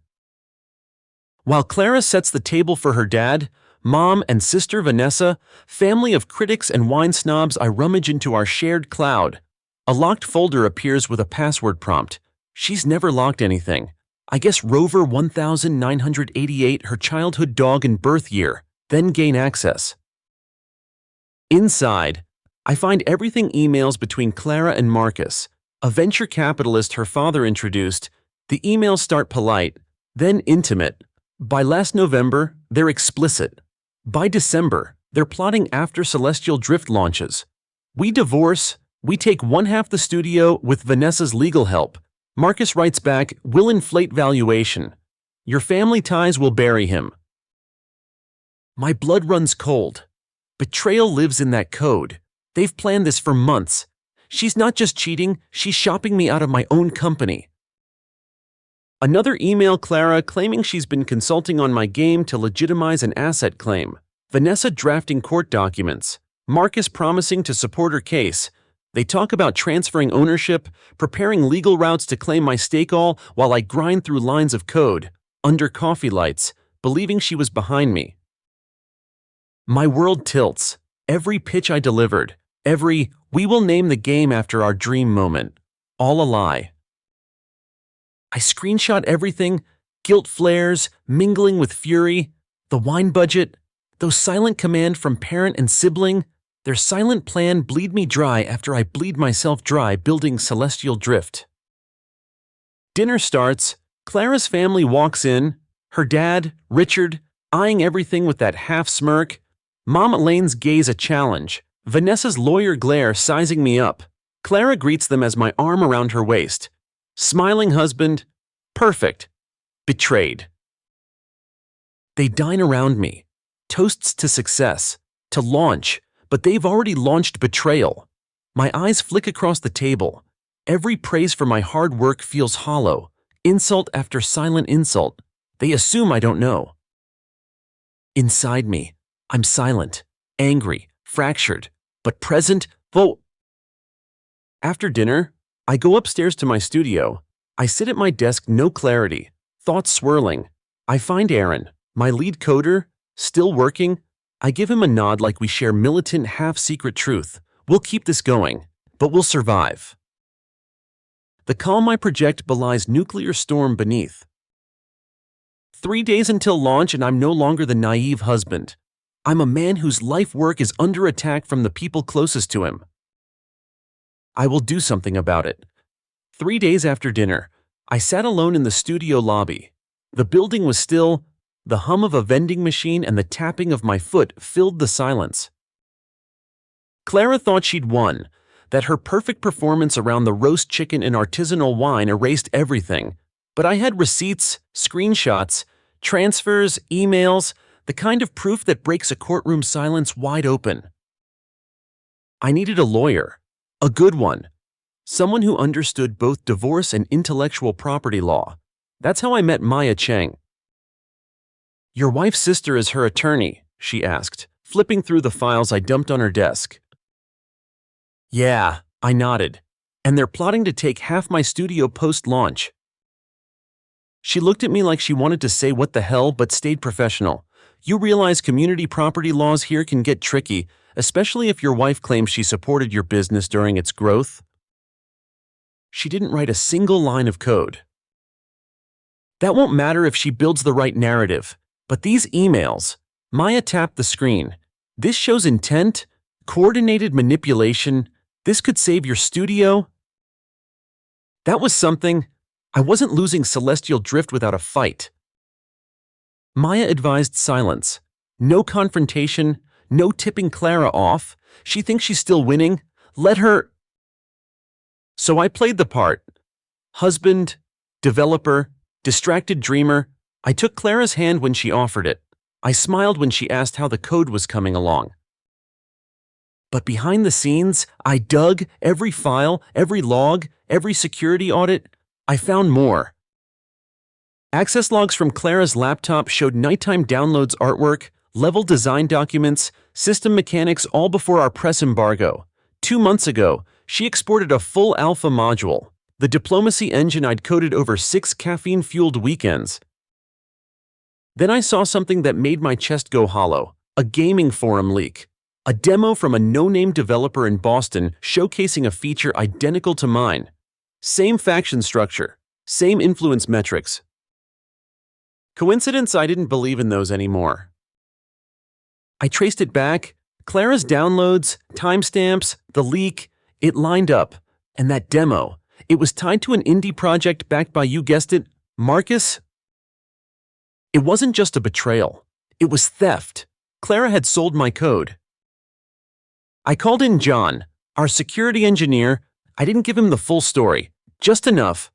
While Clara sets the table for her dad, mom, and sister Vanessa, family of critics and wine snobs, I rummage into our shared cloud. A locked folder appears with a password prompt. She's never locked anything. I guess Rover 1988, her childhood dog and birth year, then gain access. Inside, I find everything emails between Clara and Marcus, a venture capitalist her father introduced. The emails start polite, then intimate. By last November, they're explicit. By December, they're plotting after Celestial Drift launches. We divorce, we take 1/2 the studio with Vanessa's legal help. Marcus writes back, we'll inflate valuation. Your family ties will bury him. My blood runs cold. Betrayal lives in that code. They've planned this for months. She's not just cheating, she's shopping me out of my own company. Another email Clara claiming she's been consulting on my game to legitimize an asset claim. Vanessa drafting court documents. Marcus promising to support her case. They talk about transferring ownership, preparing legal routes to claim my stake all while I grind through lines of code, under coffee lights, believing she was behind me. My world tilts. Every pitch I delivered, every "we will name the game after our dream" moment, all a lie. I screenshot everything, guilt flares, mingling with fury, the wine budget, those silent command from parent and sibling, their silent plan bleed me dry after I bleed myself dry building Celestial Drift. Dinner starts, Clara's family walks in, her dad, Richard, eyeing everything with that half smirk, Mom Elaine's gaze a challenge, Vanessa's lawyer glare sizing me up. Clara greets them as my arm around her waist. Smiling husband, perfect. Betrayed. They dine around me. Toasts to success, to launch, but they've already launched betrayal. My eyes flick across the table. Every praise for my hard work feels hollow. Insult after silent insult. They assume I don't know. Inside me, I'm silent, angry, fractured, but present. After dinner, I go upstairs to my studio. I sit at my desk, no clarity, thoughts swirling. I find Aaron, my lead coder, still working. I give him a nod like we share militant half-secret truth. We'll keep this going, but we'll survive. The calm I project belies nuclear storm beneath. 3 days until launch and I'm no longer the naive husband. I'm a man whose life work is under attack from the people closest to him. I will do something about it. 3 days after dinner, I sat alone in the studio lobby. The building was still. The hum of a vending machine and the tapping of my foot filled the silence. Clara thought she'd won, that her perfect performance around the roast chicken and artisanal wine erased everything. But I had receipts, screenshots, transfers, emails, the kind of proof that breaks a courtroom silence wide open. I needed a lawyer, a good one, someone who understood both divorce and intellectual property law. That's how I met Maya Cheng. Your wife's sister is her attorney, she asked, flipping through the files I dumped on her desk. Yeah, I nodded. And they're plotting to take half my studio post-launch. She looked at me like she wanted to say what the hell but stayed professional. You realize community property laws here can get tricky, especially if your wife claims she supported your business during its growth. She didn't write a single line of code. That won't matter if she builds the right narrative, but these emails, Maya tapped the screen. This shows intent, coordinated manipulation. This could save your studio. That was something. I wasn't losing celestial drift without a fight. Maya advised silence. No confrontation, no tipping Clara off. She thinks she's still winning. Let her. So I played the part. Husband, developer, distracted dreamer. I took Clara's hand when she offered it. I smiled when she asked how the code was coming along. But behind the scenes, I dug every file, every log, every security audit. I found more. Access logs from Clara's laptop showed nighttime downloads, artwork, level design documents, system mechanics, all before our press embargo. 2 months ago, she exported a full alpha module, the diplomacy engine I'd coded over 6 caffeine-fueled weekends. Then I saw something that made my chest go hollow, a gaming forum leak. A demo from a no-name developer in Boston showcasing a feature identical to mine. Same faction structure, same influence metrics. Coincidence? I didn't believe in those anymore. I traced it back. Clara's downloads, timestamps, the leak, it lined up. And that demo, it was tied to an indie project backed by, you guessed it, Marcus. It wasn't just a betrayal. It was theft. Clara had sold my code. I called in John, our security engineer. I didn't give him the full story, just enough.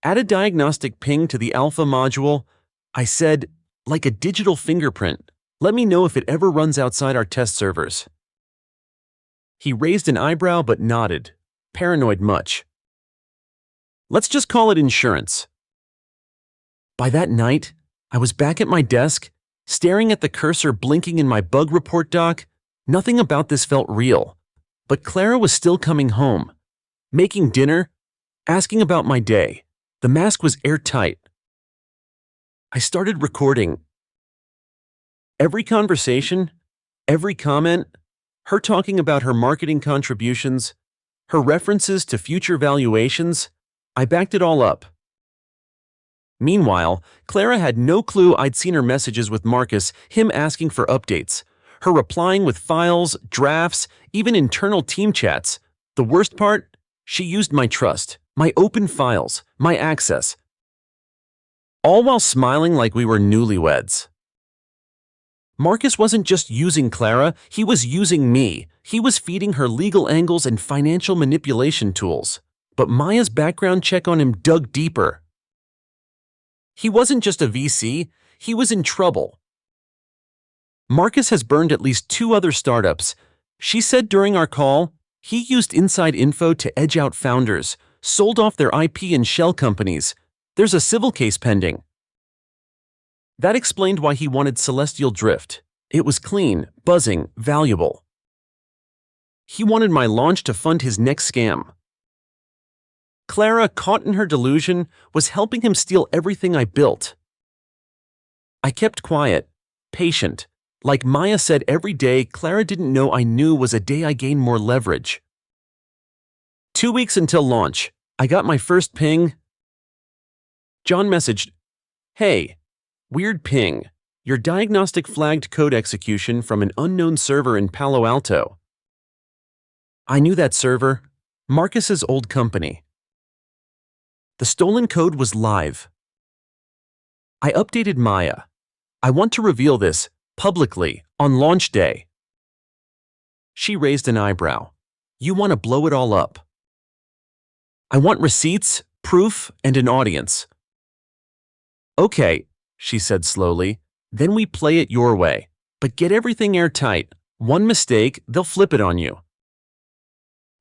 Add a diagnostic ping to the alpha module. I said, like a digital fingerprint. Let me know if it ever runs outside our test servers. He raised an eyebrow but nodded, paranoid much. Let's just call it insurance. By that night, I was back at my desk, staring at the cursor blinking in my bug report doc. Nothing about this felt real, but Clara was still coming home, making dinner, asking about my day. The mask was airtight. I started recording. Every conversation, every comment, her talking about her marketing contributions, her references to future valuations, I backed it all up. Meanwhile, Clara had no clue I'd seen her messages with Marcus, him asking for updates. Her replying with files, drafts, even internal team chats. The worst part? She used my trust, my open files, my access. All while smiling like we were newlyweds. Marcus wasn't just using Clara, he was using me. He was feeding her legal angles and financial manipulation tools. But Maya's background check on him dug deeper. He wasn't just a VC, he was in trouble. Marcus has burned at least 2 other startups. She said during our call, he used inside info to edge out founders, sold off their IP and shell companies. There's a civil case pending. That explained why he wanted Celestial Drift. It was clean, buzzing, valuable. He wanted my launch to fund his next scam. Clara, caught in her delusion, was helping him steal everything I built. I kept quiet, patient. Like Maya said, every day Clara didn't know I knew was a day I gained more leverage. 2 weeks until launch, I got my first ping. John messaged, "Hey, weird ping. Your diagnostic flagged code execution from an unknown server in Palo Alto." I knew that server, Marcus's old company. The stolen code was live. I updated Maya. I want to reveal this publicly on launch day. She raised an eyebrow. You want to blow it all up? I want receipts, proof, and an audience. Okay, she said slowly, then we play it your way, but get everything airtight. One mistake, they'll flip it on you.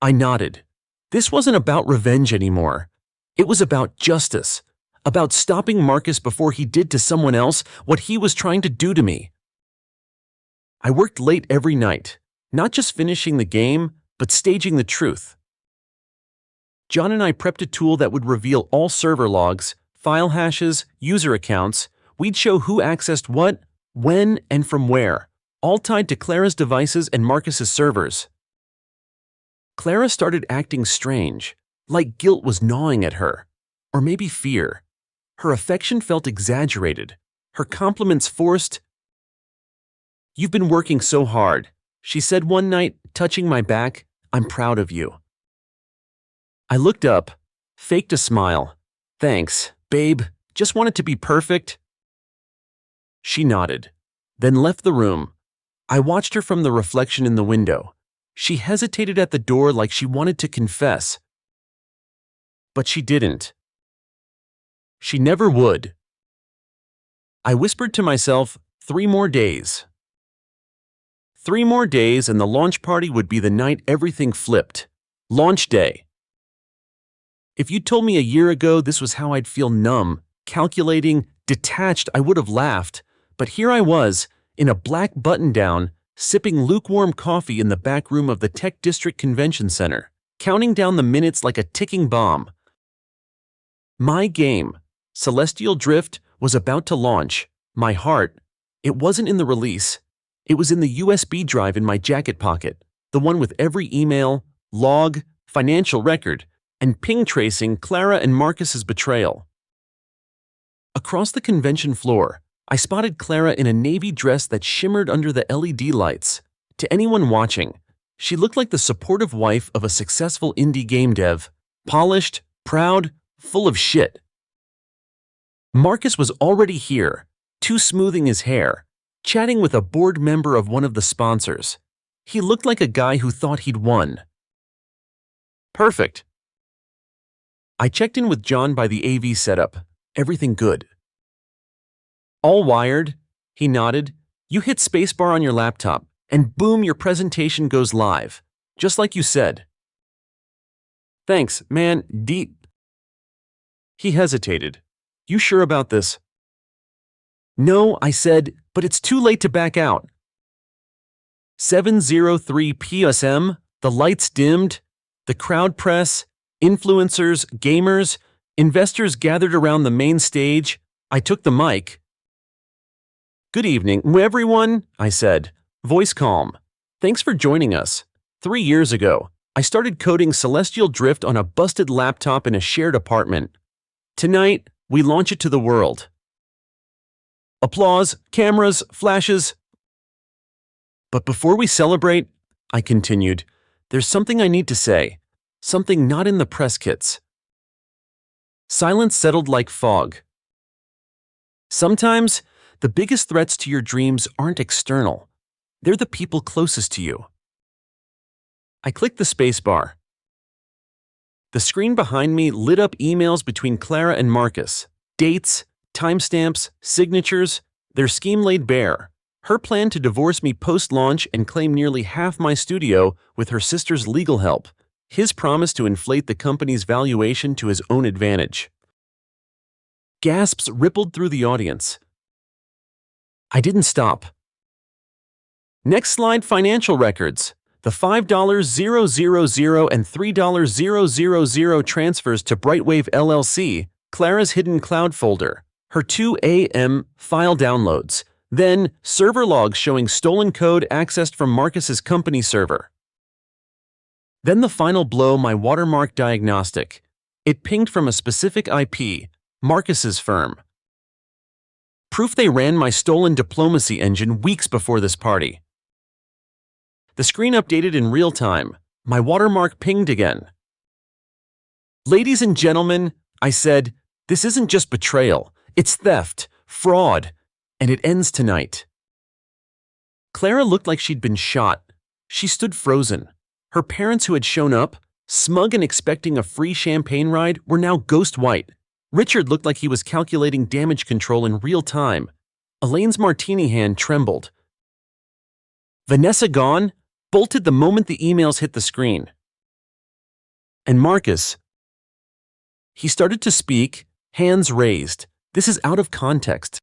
I nodded. This wasn't about revenge anymore. It was about justice, about stopping Marcus before he did to someone else what he was trying to do to me. I worked late every night, not just finishing the game, but staging the truth. John and I prepped a tool that would reveal all server logs, file hashes, user accounts. We'd show who accessed what, when, and from where, all tied to Clara's devices and Marcus's servers. Clara started acting strange, like guilt was gnawing at her, or maybe fear. Her affection felt exaggerated, her compliments forced. "You've been working so hard," she said one night, touching my back. "I'm proud of you." I looked up, faked a smile. "Thanks, babe, just wanted to be perfect." She nodded, then left the room. I watched her from the reflection in the window. She hesitated at the door like she wanted to confess. But she didn't. She never would. I whispered to myself, 3 more days. 3 more days and the launch party would be the night everything flipped. Launch day. If you'd told me a year ago this was how I'd feel, numb, calculating, detached, I would have laughed. But here I was, in a black button-down, sipping lukewarm coffee in the back room of the Tech District Convention Center, counting down the minutes like a ticking bomb. My game, Celestial Drift, was about to launch. My heart, it wasn't in the release. It was in the USB drive in my jacket pocket, the one with every email, log, financial record, and ping tracing Clara and Marcus's betrayal. Across the convention floor, I spotted Clara in a navy dress that shimmered under the LED lights. To anyone watching, she looked like the supportive wife of a successful indie game dev, polished, proud, full of shit. Marcus was already here, smoothing his hair, chatting with a board member of one of the sponsors. He looked like a guy who thought he'd won. Perfect. I checked in with John by the AV setup. Everything good. All wired, he nodded. You hit spacebar on your laptop, and boom, your presentation goes live, just like you said. Thanks, man, deep. He hesitated. You sure about this? No, I said, but it's too late to back out. 7:03 p.m., the lights dimmed, the crowd press, influencers, gamers, investors gathered around the main stage. I took the mic. Good evening, everyone, I said, voice calm. Thanks for joining us. 3 years ago, I started coding Celestial Drift on a busted laptop in a shared apartment. Tonight, we launch it to the world. Applause, cameras, flashes. But before we celebrate, I continued, there's something I need to say, something not in the press kits. Silence settled like fog. Sometimes, the biggest threats to your dreams aren't external. They're the people closest to you. I clicked the spacebar. The screen behind me lit up emails between Clara and Marcus. Dates, timestamps, signatures, their scheme laid bare. Her plan to divorce me post-launch and claim nearly half my studio with her sister's legal help. His promise to inflate the company's valuation to his own advantage. Gasps rippled through the audience. I didn't stop. Next slide, financial records. The $5,000 and $3,000 transfers to Brightwave LLC, Clara's hidden cloud folder, her 2 a.m. file downloads, then server logs showing stolen code accessed from Marcus's company server. Then the final blow, my watermark diagnostic. It pinged from a specific IP, Marcus's firm. Proof they ran my stolen diplomacy engine weeks before this party. The screen updated in real time. My watermark pinged again. Ladies and gentlemen, I said, this isn't just betrayal. It's theft, fraud, and it ends tonight. Clara looked like she'd been shot. She stood frozen. Her parents who had shown up, smug and expecting a free champagne ride, were now ghost white. Richard looked like he was calculating damage control in real time. Elaine's martini hand trembled. Vanessa gone? Bolted the moment the emails hit the screen. And Marcus. He started to speak, hands raised. This is out of context.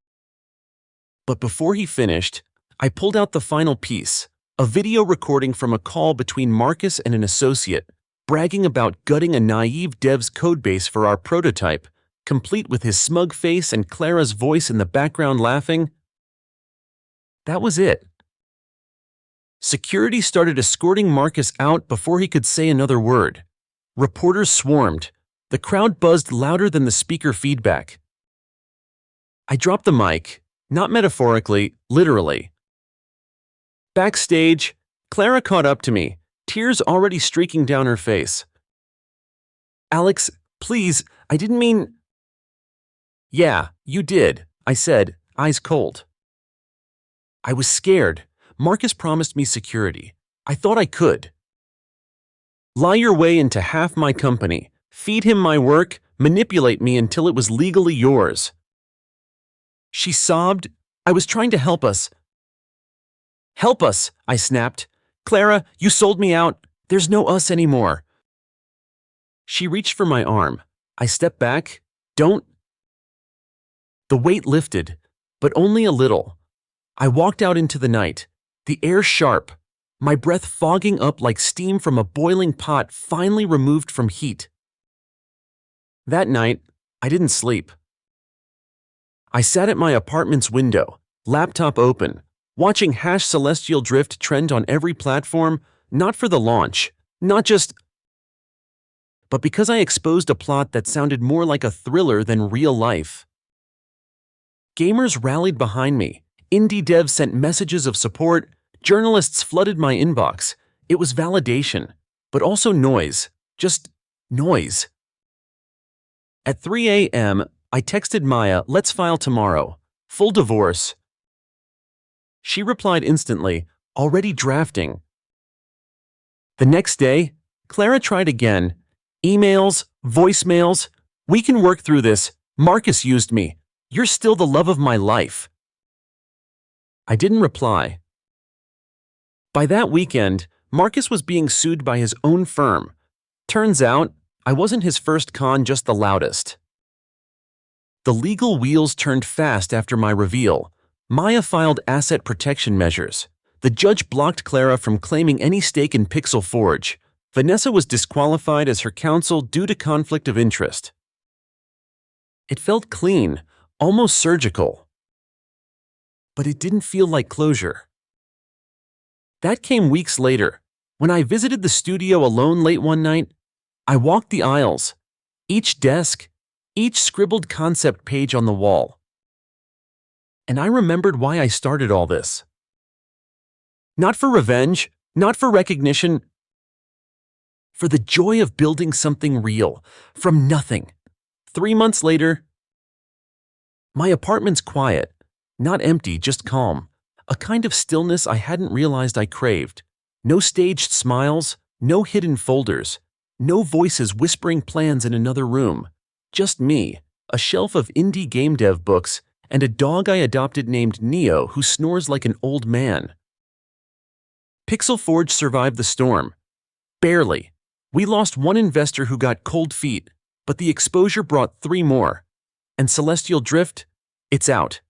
But before he finished, I pulled out the final piece, a video recording from a call between Marcus and an associate, bragging about gutting a naive dev's codebase for our prototype, complete with his smug face and Clara's voice in the background laughing. That was it. Security started escorting Marcus out before he could say another word. Reporters swarmed. The crowd buzzed louder than the speaker feedback. I dropped the mic, not metaphorically, literally. Backstage, Clara caught up to me, tears already streaking down her face. Alex, please, I didn't mean… Yeah, you did, I said, eyes cold. I was scared. Marcus promised me security. I thought I could. Lie your way into half my company, feed him my work, manipulate me until it was legally yours. She sobbed. I was trying to help us. Help us, I snapped. Clara, you sold me out. There's no us anymore. She reached for my arm. I stepped back. Don't. The weight lifted, but only a little. I walked out into the night, the air sharp, my breath fogging up like steam from a boiling pot finally removed from heat. That night, I didn't sleep. I sat at my apartment's window, laptop open, watching #Celestial Drift trend on every platform, not for the launch, not just… but because I exposed a plot that sounded more like a thriller than real life. Gamers rallied behind me, indie devs sent messages of support, journalists flooded my inbox. It was validation, but also noise, just noise. At 3 a.m., I texted Maya, let's file tomorrow, full divorce. She replied instantly, already drafting. The next day, Clara tried again. Emails, voicemails, we can work through this. Marcus used me. You're still the love of my life. I didn't reply. By that weekend, Marcus was being sued by his own firm. Turns out, I wasn't his first con, just the loudest. The legal wheels turned fast after my reveal. Maya filed asset protection measures. The judge blocked Clara from claiming any stake in Pixel Forge. Vanessa was disqualified as her counsel due to conflict of interest. It felt clean, almost surgical. But it didn't feel like closure. That came weeks later. When I visited the studio alone late one night, I walked the aisles, each desk, each scribbled concept page on the wall. And I remembered why I started all this. Not for revenge, not for recognition, for the joy of building something real, from nothing. 3 months later, my apartment's quiet, not empty, just calm, a kind of stillness I hadn't realized I craved. No staged smiles, no hidden folders, no voices whispering plans in another room. Just me, a shelf of indie game dev books, and a dog I adopted named Neo who snores like an old man. Pixel Forge survived the storm. Barely. We lost one investor who got cold feet, but the exposure brought 3 more. And Celestial Drift? It's out.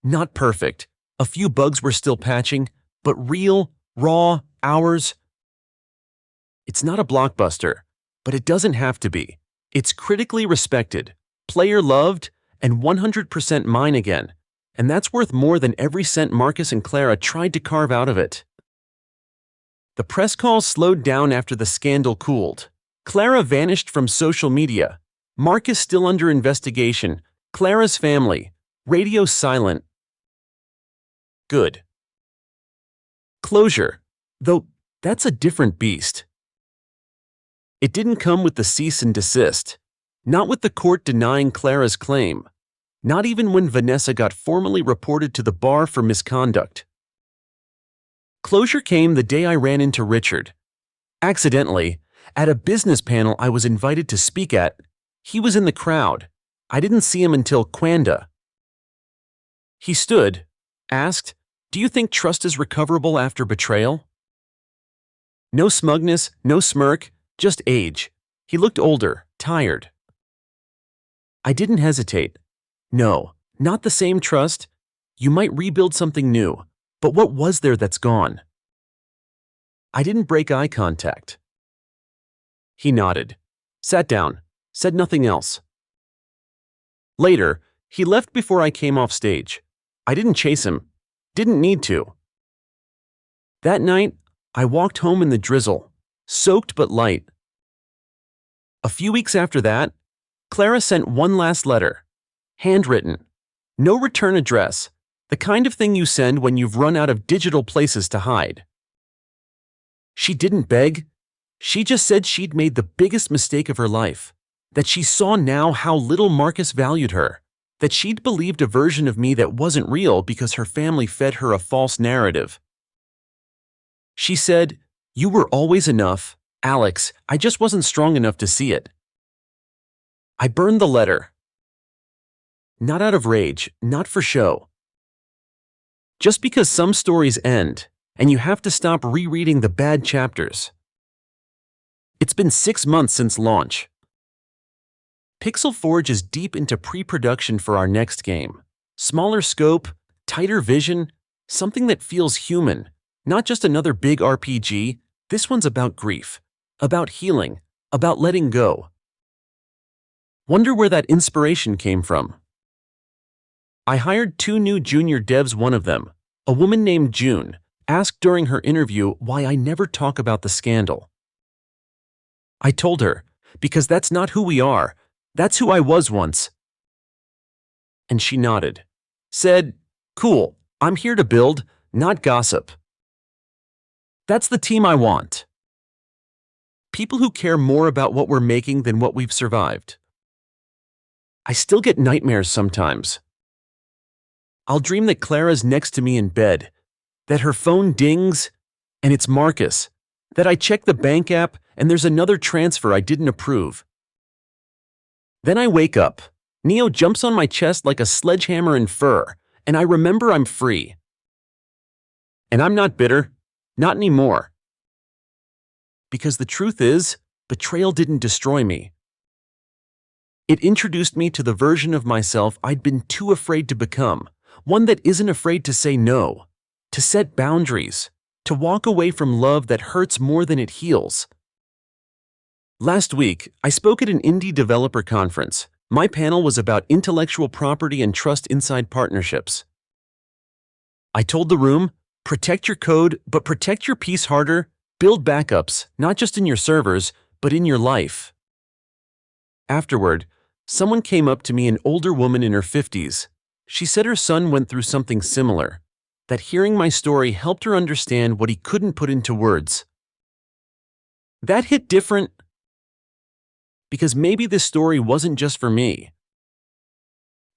Not perfect. A few bugs we're still patching, but real, raw, ours. It's not a blockbuster, but it doesn't have to be. It's critically respected, player loved, and 100% mine again. And that's worth more than every cent Marcus and Clara tried to carve out of it. The press calls slowed down after the scandal cooled. Clara vanished from social media. Marcus still under investigation. Clara's family. Radio silent. Good. Closure. Though, that's a different beast. It didn't come with the cease and desist. Not with the court denying Clara's claim. Not even when Vanessa got formally reported to the bar for misconduct. Closure came the day I ran into Richard. Accidentally, at a business panel I was invited to speak at. He was in the crowd. I didn't see him until Quanda. He stood, asked, "Do you think trust is recoverable after betrayal?" No smugness, no smirk, just age. He looked older, tired. I didn't hesitate. No, not the same trust. You might rebuild something new, but what was there that's gone? I didn't break eye contact. He nodded, sat down, said nothing else. Later, he left before I came off stage. I didn't chase him. Didn't need to. That night, I walked home in the drizzle, soaked but light. A few weeks after that, Clara sent one last letter. Handwritten. No return address. The kind of thing you send when you've run out of digital places to hide. She didn't beg. She just said she'd made the biggest mistake of her life. That she saw now how little Marcus valued her. That she'd believed a version of me that wasn't real because her family fed her a false narrative. She said, "You were always enough, Alex, I just wasn't strong enough to see it." I burned the letter. Not out of rage, not for show. Just because some stories end, and you have to stop rereading the bad chapters. It's been 6 months since launch. Pixel Forge is deep into pre-production for our next game. Smaller scope, tighter vision, something that feels human. Not just another big RPG, this one's about grief, about healing, about letting go. Wonder where that inspiration came from. I hired 2 new junior devs. One of them, a woman named June, asked during her interview why I never talk about the scandal. I told her, because that's not who we are, that's who I was once. And she nodded, said, "Cool, I'm here to build, not gossip." That's the team I want. People who care more about what we're making than what we've survived. I still get nightmares sometimes. I'll dream that Clara's next to me in bed, that her phone dings, and it's Marcus, that I check the bank app and there's another transfer I didn't approve. Then I wake up, Neo jumps on my chest like a sledgehammer in fur, and I remember I'm free. And I'm not bitter, not anymore. Because the truth is, betrayal didn't destroy me. It introduced me to the version of myself I'd been too afraid to become, one that isn't afraid to say no, to set boundaries, to walk away from love that hurts more than it heals. Last week, I spoke at an indie developer conference. My panel was about intellectual property and trust inside partnerships. I told the room, protect your code, but protect your peace harder. Build backups, not just in your servers, but in your life. Afterward, someone came up to me, an older woman in her 50s. She said her son went through something similar, that hearing my story helped her understand what he couldn't put into words. That hit different, because maybe this story wasn't just for me.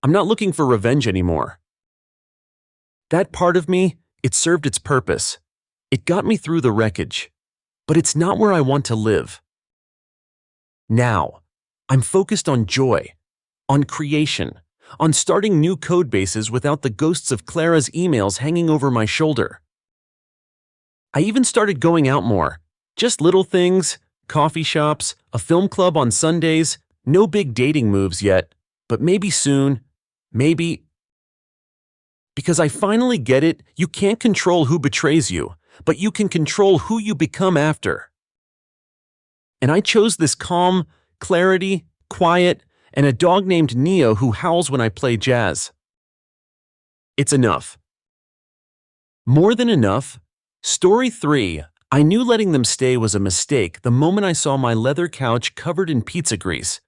I'm not looking for revenge anymore. That part of me, it served its purpose. It got me through the wreckage, but it's not where I want to live. Now, I'm focused on joy, on creation, on starting new code bases without the ghosts of Clara's emails hanging over my shoulder. I even started going out more, just little things, coffee shops, a film club on Sundays, no big dating moves yet, but maybe soon, maybe. Because I finally get it, you can't control who betrays you, but you can control who you become after. And I chose this calm, clarity, quiet, and a dog named Neo who howls when I play jazz. It's enough. More than enough. Story 3. I knew letting them stay was a mistake the moment I saw my leather couch covered in pizza grease.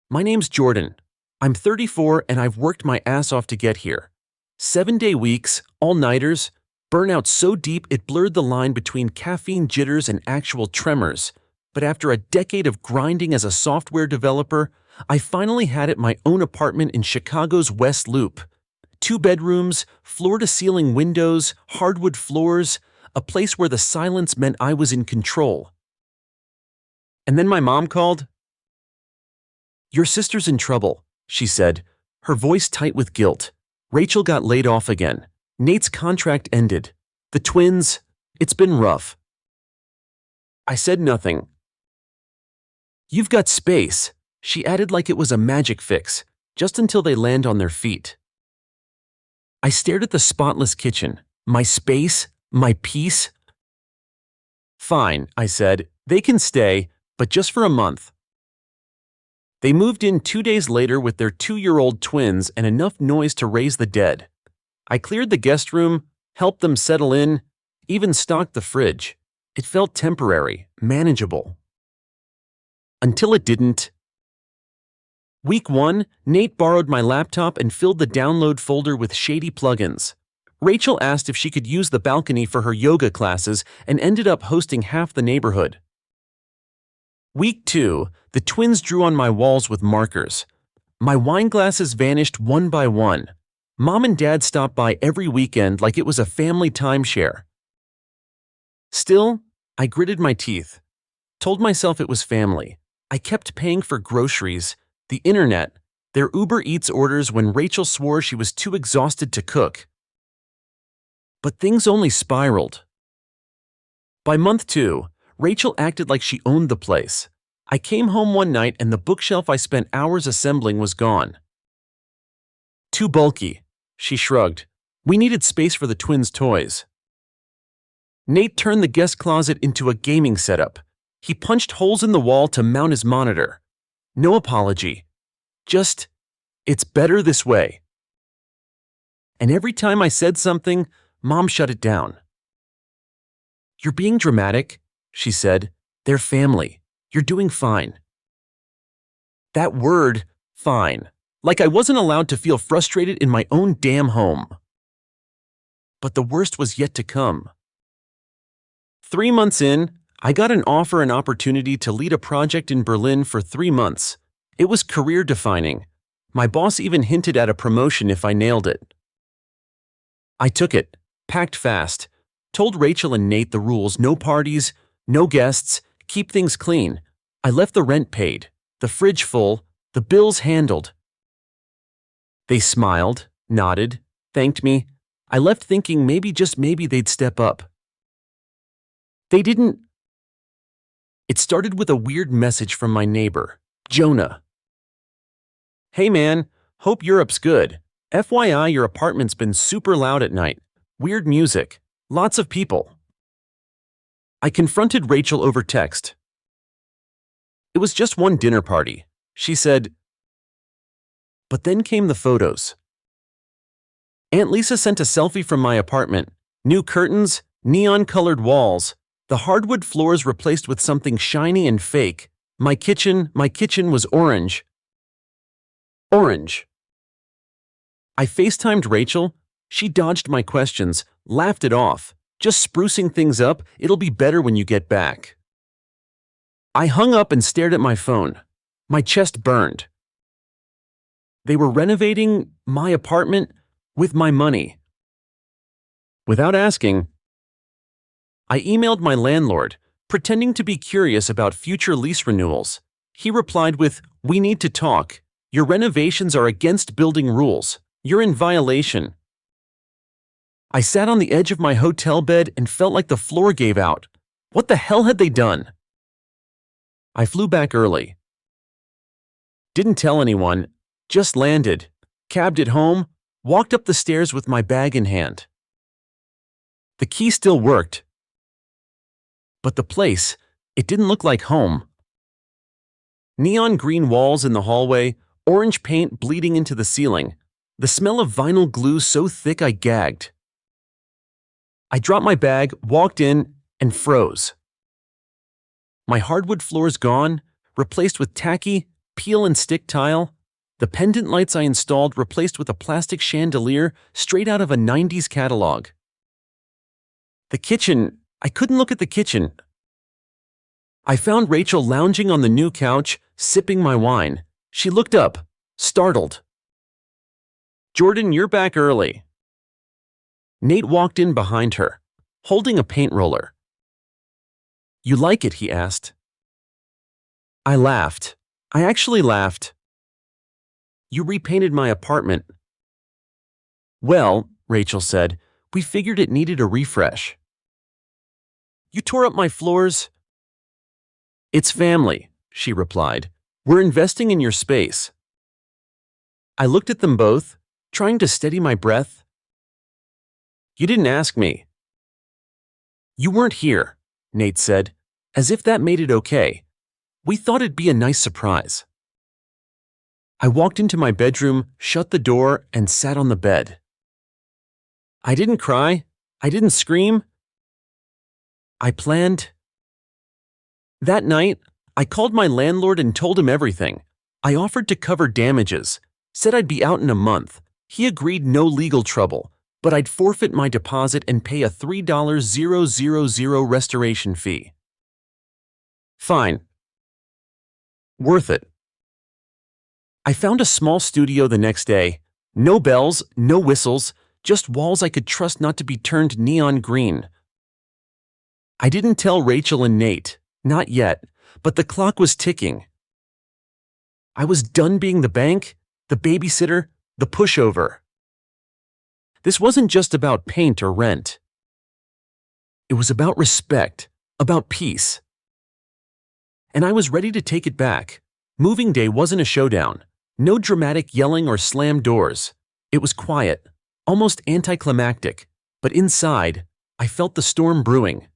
My name's Jordan. I'm 34 and I've worked my ass off to get here. 7-day weeks, all-nighters, burnout so deep it blurred the line between caffeine jitters and actual tremors. But after a decade of grinding as a software developer, I finally had it my own apartment in Chicago's West Loop. 2 bedrooms, floor-to-ceiling windows, hardwood floors, a place where the silence meant I was in control. And then my mom called. "Your sister's in trouble," she said, her voice tight with guilt. "Rachel got laid off again. Nate's contract ended. The twins, it's been rough." I said nothing. "You've got space," she added like it was a magic fix, just until they land on their feet. I stared at the spotless kitchen. My space, my peace. "Fine," I said, "they can stay, but just for a month." They moved in 2 days later with their 2-year-old twins and enough noise to raise the dead. I cleared the guest room, helped them settle in, even stocked the fridge. It felt temporary, manageable. Until it didn't. Week 1, Nate borrowed my laptop and filled the download folder with shady plugins. Rachel asked if she could use the balcony for her yoga classes and ended up hosting half the neighborhood. Week 2, the twins drew on my walls with markers. My wine glasses vanished one by one. Mom and Dad stopped by every weekend like it was a family timeshare. Still, I gritted my teeth. Told myself it was family. I kept paying for groceries, the internet, their Uber Eats orders when Rachel swore she was too exhausted to cook. But things only spiraled. By month 2, Rachel acted like she owned the place. I came home one night and the bookshelf I spent hours assembling was gone. Too bulky, she shrugged. We needed space for the twins' toys. Nate turned the guest closet into a gaming setup. He punched holes in the wall to mount his monitor. No apology. Just, it's better this way. And every time I said something, Mom shut it down. You're being dramatic, she said. They're family. You're doing fine. That word, fine. Like I wasn't allowed to feel frustrated in my own damn home. But the worst was yet to come. 3 months in, I got an offer and opportunity to lead a project in Berlin for 3 months. It was career-defining. My boss even hinted at a promotion if I nailed it. I took it, packed fast, told Rachel and Nate the rules: no parties, no guests, keep things clean. I left the rent paid, the fridge full, the bills handled. They smiled, nodded, thanked me. I left thinking maybe, just maybe, they'd step up. They didn't. It started with a weird message from my neighbor, Jonah. Hey man, hope Europe's good. FYI, your apartment's been super loud at night. Weird music. Lots of people. I confronted Rachel over text. It was just one dinner party, she said. But then came the photos. Aunt Lisa sent a selfie from my apartment. New curtains, neon-colored walls, the hardwood floors replaced with something shiny and fake. My kitchen was orange. Orange. I FaceTimed Rachel. She dodged my questions, laughed it off. Just sprucing things up, it'll be better when you get back. I hung up and stared at my phone. My chest burned. They were renovating my apartment with my money. Without asking, I emailed my landlord, pretending to be curious about future lease renewals. He replied with, "We need to talk. Your renovations are against building rules. You're in violation." I sat on the edge of my hotel bed and felt like the floor gave out. What the hell had they done? I flew back early. Didn't tell anyone, just landed, cabbed it home, walked up the stairs with my bag in hand. The key still worked. But the place, it didn't look like home. Neon green walls in the hallway, orange paint bleeding into the ceiling, the smell of vinyl glue so thick I gagged. I dropped my bag, walked in, and froze. My hardwood floors gone, replaced with tacky, peel and stick tile. The pendant lights I installed replaced with a plastic chandelier straight out of a 90s catalog. The kitchen, I couldn't look at the kitchen. I found Rachel lounging on the new couch, sipping my wine. She looked up, startled. "Jordan, you're back early." Nate walked in behind her, holding a paint roller. "You like it?" he asked. I laughed. I actually laughed. "You repainted my apartment." "Well," Rachel said, "we figured it needed a refresh." "You tore up my floors." "It's family," she replied. "We're investing in your space." I looked at them both, trying to steady my breath. "You didn't ask me." "You weren't here," Nate said, as if that made it okay. "We thought it'd be a nice surprise." I walked into my bedroom, shut the door, and sat on the bed. I didn't cry. I didn't scream. I planned. That night, I called my landlord and told him everything. I offered to cover damages, said I'd be out in a month. He agreed no legal trouble, but I'd forfeit my deposit and pay a $3,000 restoration fee. Fine. Worth it. I found a small studio the next day. No bells, no whistles, just walls I could trust not to be turned neon green. I didn't tell Rachel and Nate, not yet, but the clock was ticking. I was done being the bank, the babysitter, the pushover. This wasn't just about paint or rent. It was about respect, about peace. And I was ready to take it back. Moving day wasn't a showdown. No dramatic yelling or slammed doors. It was quiet, almost anticlimactic, but inside, I felt the storm brewing.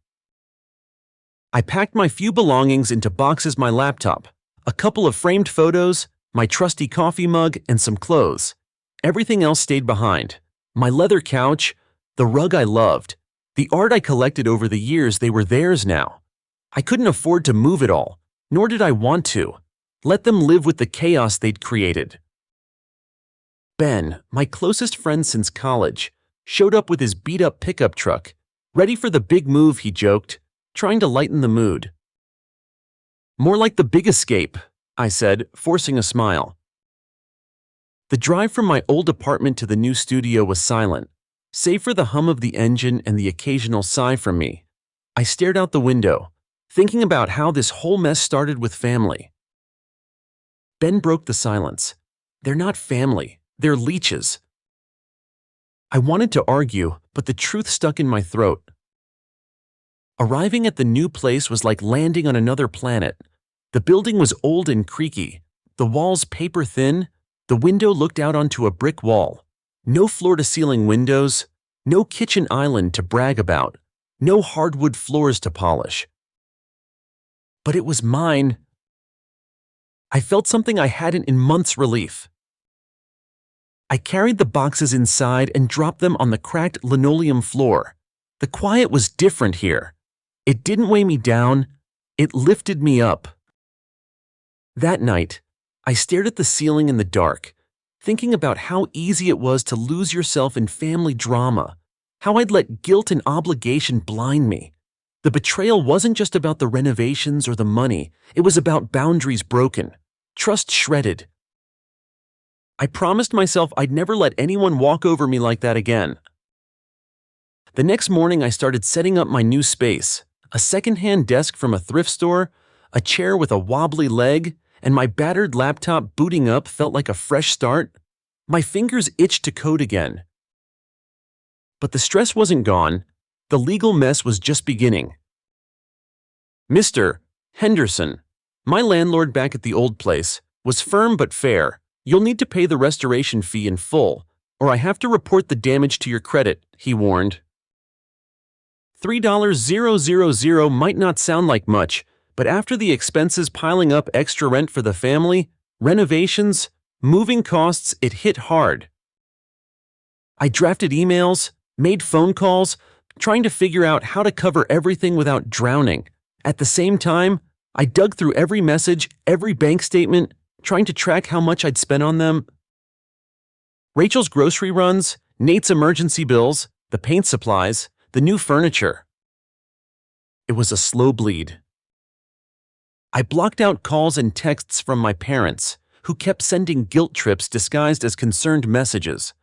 I packed my few belongings into boxes: my laptop, a couple of framed photos, my trusty coffee mug, and some clothes. Everything else stayed behind. My leather couch, the rug I loved, the art I collected over the years, they were theirs now. I couldn't afford to move it all, nor did I want to. Let them live with the chaos they'd created. Ben, my closest friend since college, showed up with his beat-up pickup truck, ready for the big move, he joked, trying to lighten the mood. More like the big escape, I said, forcing a smile. The drive from my old apartment to the new studio was silent, save for the hum of the engine and the occasional sigh from me. I stared out the window, thinking about how this whole mess started with family. Ben broke the silence. They're not family, they're leeches. I wanted to argue, but the truth stuck in my throat. Arriving at the new place was like landing on another planet. The building was old and creaky, the walls paper thin, the window looked out onto a brick wall. No floor-to-ceiling windows, no kitchen island to brag about, no hardwood floors to polish. But it was mine. I felt something I hadn't in months: relief. I carried the boxes inside and dropped them on the cracked linoleum floor. The quiet was different here. It didn't weigh me down, it lifted me up. That night, I stared at the ceiling in the dark, thinking about how easy it was to lose yourself in family drama, how I'd let guilt and obligation blind me. The betrayal wasn't just about the renovations or the money, it was about boundaries broken, trust shredded. I promised myself I'd never let anyone walk over me like that again. The next morning I started setting up my new space, a secondhand desk from a thrift store, a chair with a wobbly leg, and my battered laptop booting up felt like a fresh start. My fingers itched to code again. But the stress wasn't gone. The legal mess was just beginning. Mr. Henderson, my landlord back at the old place, was firm but fair. You'll need to pay the restoration fee in full, or I have to report the damage to your credit, he warned. $3,000 might not sound like much, but after the expenses piling up, extra rent for the family, renovations, moving costs, it hit hard. I drafted emails, made phone calls, trying to figure out how to cover everything without drowning. At the same time, I dug through every message, every bank statement, trying to track how much I'd spent on them. Rachel's grocery runs, Nate's emergency bills, the paint supplies, the new furniture. It was a slow bleed. I blocked out calls and texts from my parents, who kept sending guilt trips disguised as concerned messages.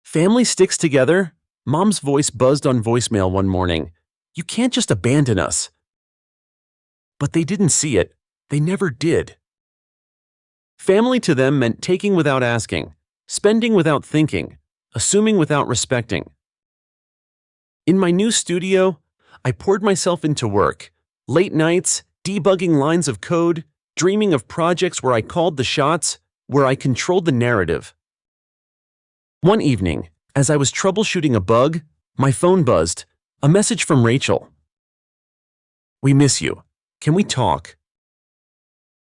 Family sticks together, Mom's voice buzzed on voicemail one morning. You can't just abandon us. But they didn't see it. They never did. Family to them meant taking without asking, spending without thinking, assuming without respecting. In my new studio, I poured myself into work, late nights, debugging lines of code, dreaming of projects where I called the shots, where I controlled the narrative. One evening, as I was troubleshooting a bug, my phone buzzed, a message from Rachel. We miss you. Can we talk?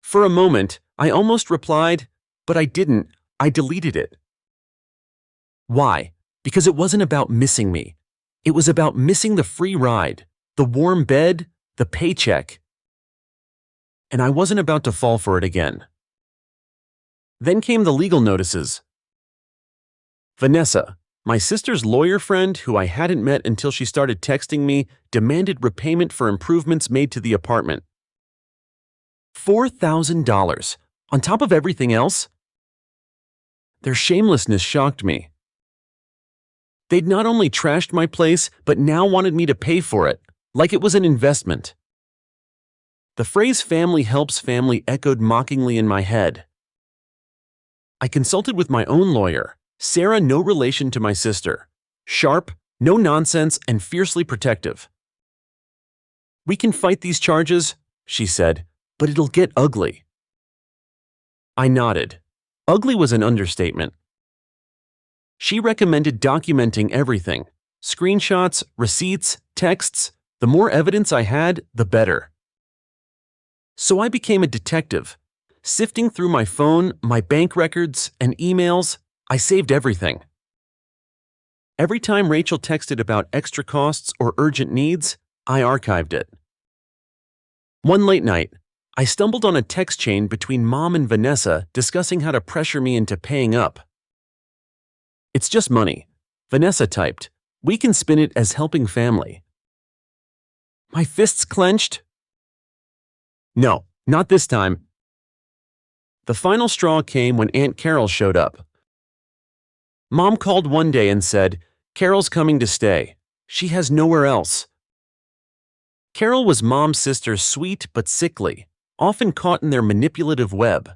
For a moment, I almost replied, but I didn't. I deleted it. Why? Because it wasn't about missing me. It was about missing the free ride, the warm bed, the paycheck. And I wasn't about to fall for it again. Then came the legal notices. Vanessa, my sister's lawyer friend who I hadn't met until she started texting me, demanded repayment for improvements made to the apartment. $4,000, on top of everything else? Their shamelessness shocked me. They'd not only trashed my place, but now wanted me to pay for it, like it was an investment. The phrase family helps family echoed mockingly in my head. I consulted with my own lawyer, Sarah, no relation to my sister, sharp, no nonsense, and fiercely protective. We can fight these charges, she said, but it'll get ugly. I nodded. Ugly was an understatement. She recommended documenting everything, screenshots, receipts, texts. The more evidence I had, the better. So I became a detective. Sifting through my phone, my bank records, and emails, I saved everything. Every time Rachel texted about extra costs or urgent needs, I archived it. One late night, I stumbled on a text chain between Mom and Vanessa discussing how to pressure me into paying up. It's just money, Vanessa typed. We can spin it as helping family. My fists clenched. No, not this time. The final straw came when Aunt Carol showed up. Mom called one day and said, Carol's coming to stay. She has nowhere else. Carol was Mom's sister, sweet but sickly, often caught in their manipulative web.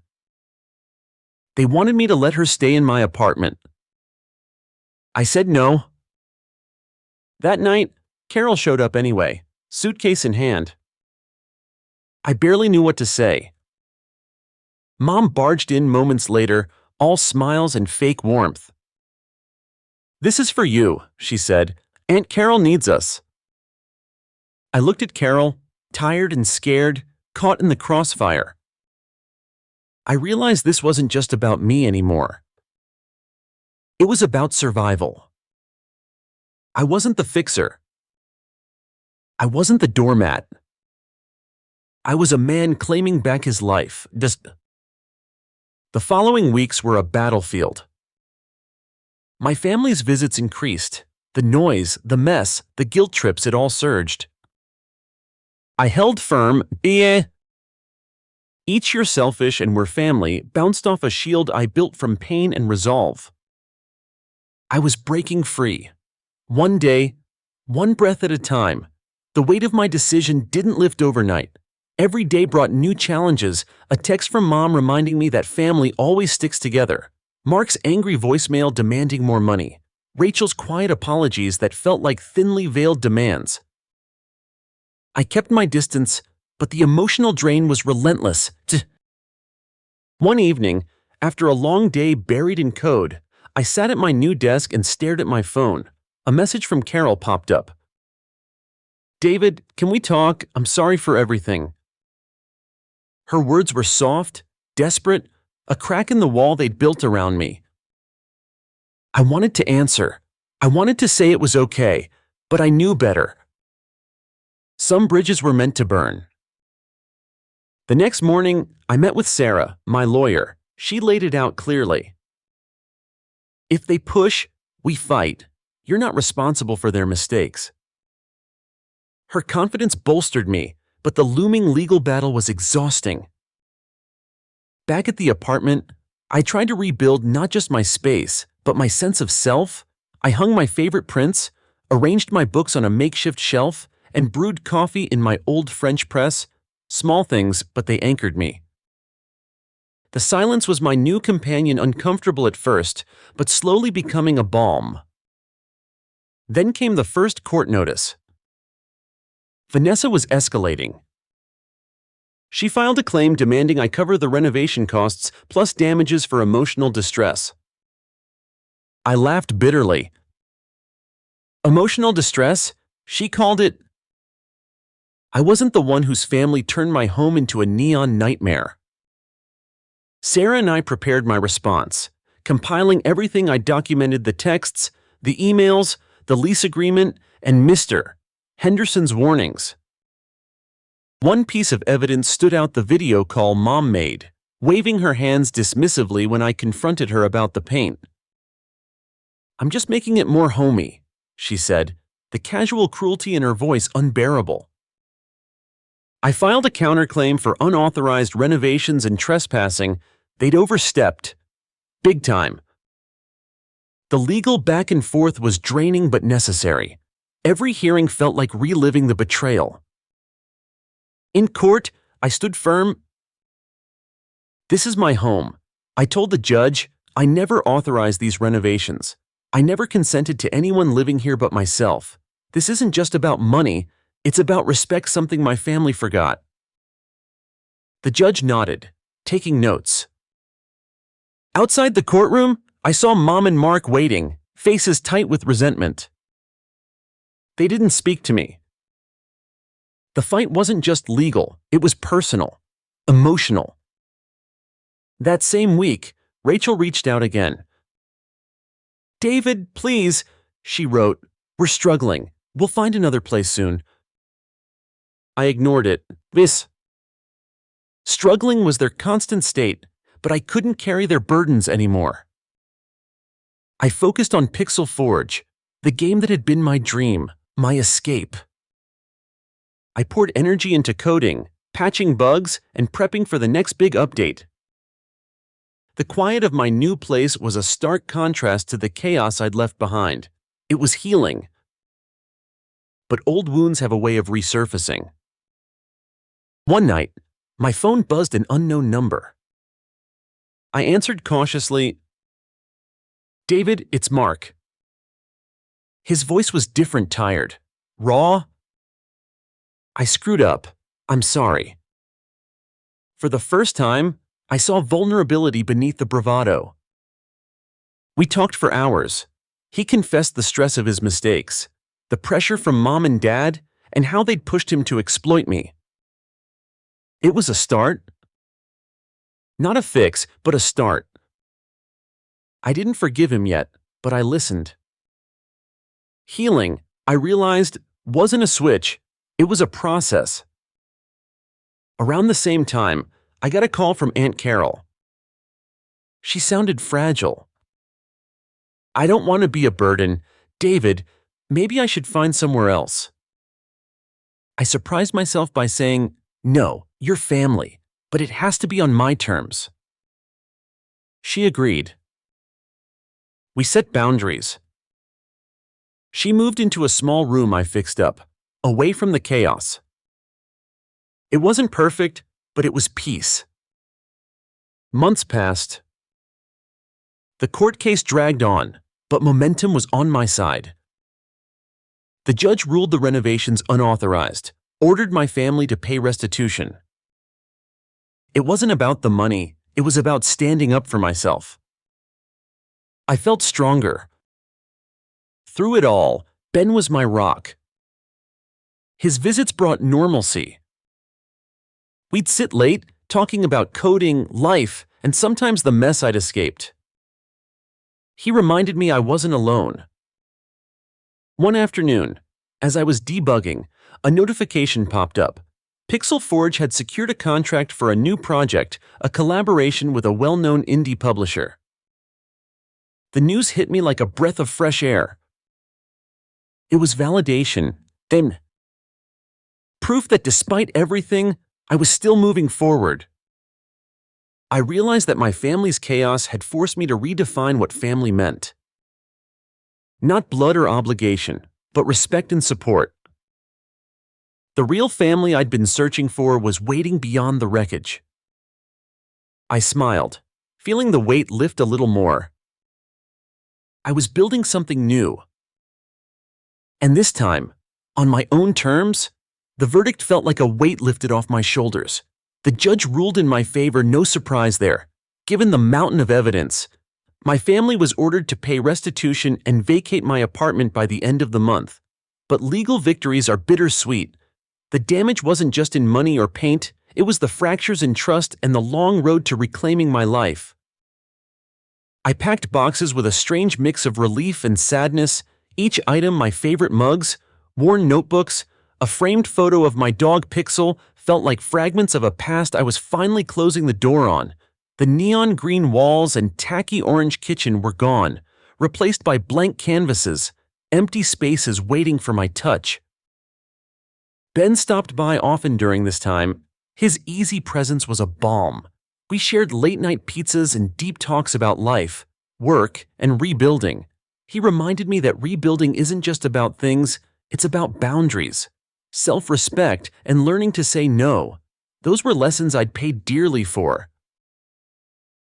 They wanted me to let her stay in my apartment. I said no. That night, Carol showed up anyway, suitcase in hand. I barely knew what to say. Mom barged in moments later, all smiles and fake warmth. This is for you, she said. Aunt Carol needs us. I looked at Carol, tired and scared, caught in the crossfire. I realized this wasn't just about me anymore. It was about survival. I wasn't the fixer. I wasn't the doormat. I was a man claiming back his life. The following weeks were a battlefield. My family's visits increased. The noise, the mess, the guilt trips, it all surged. I held firm. Each you're selfish and we're family bounced off a shield I built from pain and resolve. I was breaking free. One day, one breath at a time. The weight of my decision didn't lift overnight. Every day brought new challenges, a text from Mom reminding me that family always sticks together, Mark's angry voicemail demanding more money, Rachel's quiet apologies that felt like thinly veiled demands. I kept my distance, but the emotional drain was relentless. One evening, after a long day buried in code, I sat at my new desk and stared at my phone. A message from Carol popped up. David, can we talk? I'm sorry for everything. Her words were soft, desperate, a crack in the wall they'd built around me. I wanted to answer. I wanted to say it was okay, but I knew better. Some bridges were meant to burn. The next morning, I met with Sarah, my lawyer. She laid it out clearly. If they push, we fight. You're not responsible for their mistakes. Her confidence bolstered me, but the looming legal battle was exhausting. Back at the apartment, I tried to rebuild not just my space, but my sense of self. I hung my favorite prints, arranged my books on a makeshift shelf, and brewed coffee in my old French press. Small things, but they anchored me. The silence was my new companion, uncomfortable at first, but slowly becoming a balm. Then came the first court notice. Vanessa was escalating. She filed a claim demanding I cover the renovation costs plus damages for emotional distress. I laughed bitterly. Emotional distress? She called it. I wasn't the one whose family turned my home into a neon nightmare. Sarah and I prepared my response, compiling everything. I documented the texts, the emails, the lease agreement, and Mr. Henderson's warnings. One piece of evidence stood out: the video call Mom made, waving her hands dismissively when I confronted her about the paint. "I'm just making it more homey," she said, the casual cruelty in her voice unbearable. I filed a counterclaim for unauthorized renovations and trespassing. They'd overstepped. Big time. The legal back and forth was draining but necessary. Every hearing felt like reliving the betrayal. In court, I stood firm. "This is my home," I told the judge. "I never authorized these renovations. I never consented to anyone living here but myself. This isn't just about money, it's about respect, something my family forgot." The judge nodded, taking notes. Outside the courtroom, I saw Mom and Mark waiting, faces tight with resentment. They didn't speak to me. The fight wasn't just legal, it was personal, emotional. That same week, Rachel reached out again. "David, please," she wrote, "we're struggling. We'll find another place soon." I ignored it. Struggling was their constant state, but I couldn't carry their burdens anymore. I focused on Pixel Forge, the game that had been my dream, my escape. I poured energy into coding, patching bugs, and prepping for the next big update. The quiet of my new place was a stark contrast to the chaos I'd left behind. It was healing. But old wounds have a way of resurfacing. One night, my phone buzzed an unknown number. I answered cautiously. "David, it's Mark." His voice was different, tired, raw. "I screwed up. I'm sorry." For the first time, I saw vulnerability beneath the bravado. We talked for hours. He confessed the stress of his mistakes, the pressure from Mom and Dad, and how they'd pushed him to exploit me. It was a start. Not a fix, but a start. I didn't forgive him yet, but I listened. Healing, I realized, wasn't a switch, it was a process. Around the same time, I got a call from Aunt Carol. She sounded fragile. "I don't want to be a burden. David, maybe I should find somewhere else." I surprised myself by saying, "No, you're family, but it has to be on my terms." She agreed. We set boundaries. She moved into a small room I fixed up, away from the chaos. It wasn't perfect, but it was peace. Months passed. The court case dragged on, but momentum was on my side. The judge ruled the renovations unauthorized, ordered my family to pay restitution. It wasn't about the money, it was about standing up for myself. I felt stronger. Through it all, Ben was my rock. His visits brought normalcy. We'd sit late, talking about coding, life, and sometimes the mess I'd escaped. He reminded me I wasn't alone. One afternoon, as I was debugging, a notification popped up. Pixel Forge had secured a contract for a new project, a collaboration with a well-known indie publisher. The news hit me like a breath of fresh air. It was validation, then proof that despite everything, I was still moving forward. I realized that my family's chaos had forced me to redefine what family meant. Not blood or obligation, but respect and support. The real family I'd been searching for was waiting beyond the wreckage. I smiled, feeling the weight lift a little more. I was building something new. And this time, on my own terms, the verdict felt like a weight lifted off my shoulders. The judge ruled in my favor, no surprise there. Given the mountain of evidence, my family was ordered to pay restitution and vacate my apartment by the end of the month. But legal victories are bittersweet. The damage wasn't just in money or paint, It was the fractures in trust and the long road to reclaiming my life. I packed boxes with a strange mix of relief and sadness, each item my favorite mugs, worn notebooks, a framed photo of my dog Pixel felt like fragments of a past I was finally closing the door on. The neon green walls and tacky orange kitchen were gone, replaced by blank canvases, empty spaces waiting for my touch. Ben stopped by often during this time. His easy presence was a balm. We shared late-night pizzas and deep talks about life, work, and rebuilding. He reminded me that rebuilding isn't just about things, it's about boundaries, self-respect, and learning to say no. Those were lessons I'd paid dearly for.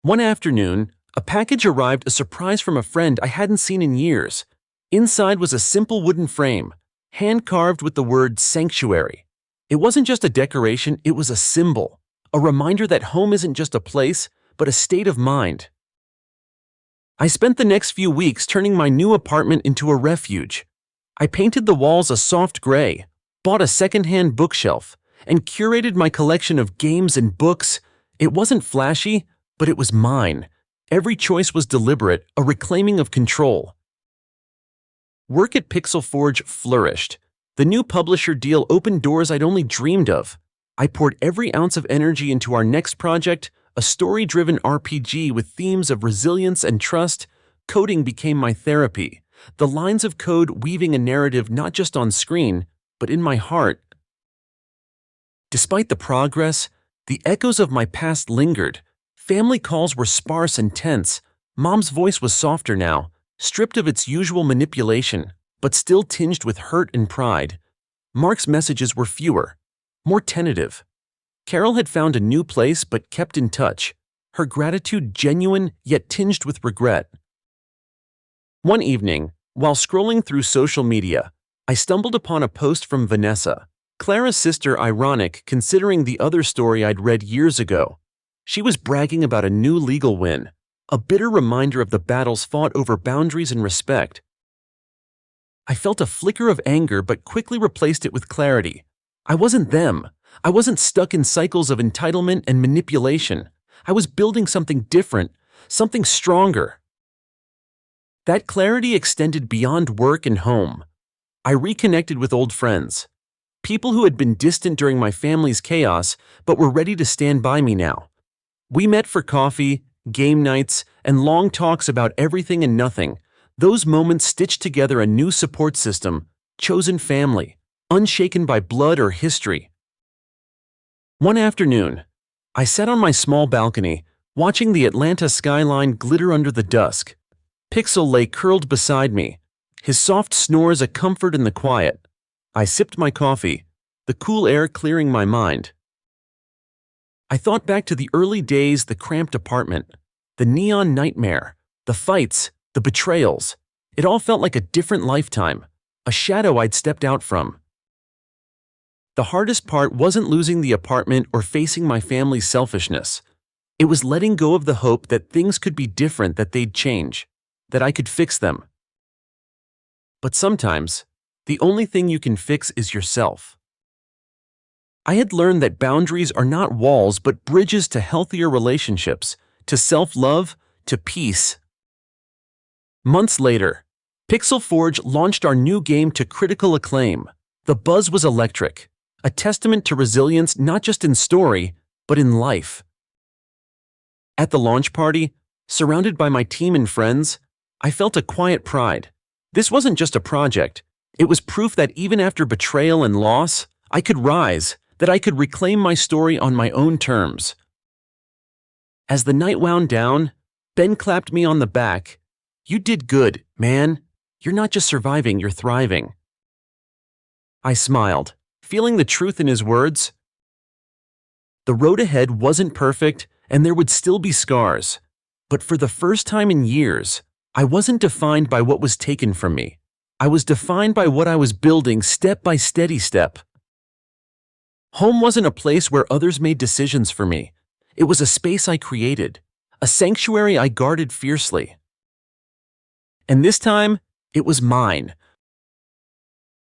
One afternoon, a package arrived, a surprise from a friend I hadn't seen in years. Inside was a simple wooden frame, hand-carved with the word sanctuary. It wasn't just a decoration, it was a symbol, a reminder that home isn't just a place, but a state of mind. I spent the next few weeks turning my new apartment into a refuge. I painted the walls a soft gray, bought a second-hand bookshelf, and curated my collection of games and books. It wasn't flashy, but it was mine. Every choice was deliberate, a reclaiming of control. Work at Pixel Forge flourished. The new publisher deal opened doors I'd only dreamed of. I poured every ounce of energy into our next project, a story-driven RPG with themes of resilience and trust. Coding became my therapy, the lines of code weaving a narrative not just on screen, but in my heart. Despite the progress, the echoes of my past lingered. Family calls were sparse and tense. Mom's voice was softer now, stripped of its usual manipulation, but still tinged with hurt and pride. Mark's messages were fewer, more tentative. Carol had found a new place but kept in touch, her gratitude genuine yet tinged with regret. One evening, while scrolling through social media, I stumbled upon a post from Vanessa, Clara's sister, ironic considering the other story I'd read years ago. She was bragging about a new legal win, a bitter reminder of the battles fought over boundaries and respect. I felt a flicker of anger but quickly replaced it with clarity. I wasn't them. I wasn't stuck in cycles of entitlement and manipulation. I was building something different, something stronger. That clarity extended beyond work and home. I reconnected with old friends, people who had been distant during my family's chaos but were ready to stand by me now. We met for coffee, game nights, and long talks about everything and nothing. Those moments stitched together a new support system, chosen family, unshaken by blood or history. One afternoon, I sat on my small balcony, watching the Atlanta skyline glitter under the dusk. Pixel lay curled beside me, his soft snores a comfort in the quiet. I sipped my coffee, the cool air clearing my mind. I thought back to the early days, the cramped apartment, the neon nightmare, the fights, the betrayals. It all felt like a different lifetime, a shadow I'd stepped out from. The hardest part wasn't losing the apartment or facing my family's selfishness. It was letting go of the hope that things could be different, that they'd change, that I could fix them. But sometimes, the only thing you can fix is yourself. I had learned that boundaries are not walls but bridges to healthier relationships, to self-love, to peace. Months later, Pixel Forge launched our new game to critical acclaim. The buzz was electric, a testament to resilience not just in story, but in life. At the launch party, surrounded by my team and friends, I felt a quiet pride. This wasn't just a project. It was proof that even after betrayal and loss, I could rise, that I could reclaim my story on my own terms. As the night wound down, Ben clapped me on the back. "You did good, man. You're not just surviving, you're thriving." I smiled, feeling the truth in his words. The road ahead wasn't perfect, and there would still be scars. But for the first time in years, I wasn't defined by what was taken from me. I was defined by what I was building step by steady step. Home wasn't a place where others made decisions for me. It was a space I created, a sanctuary I guarded fiercely. And this time, it was mine,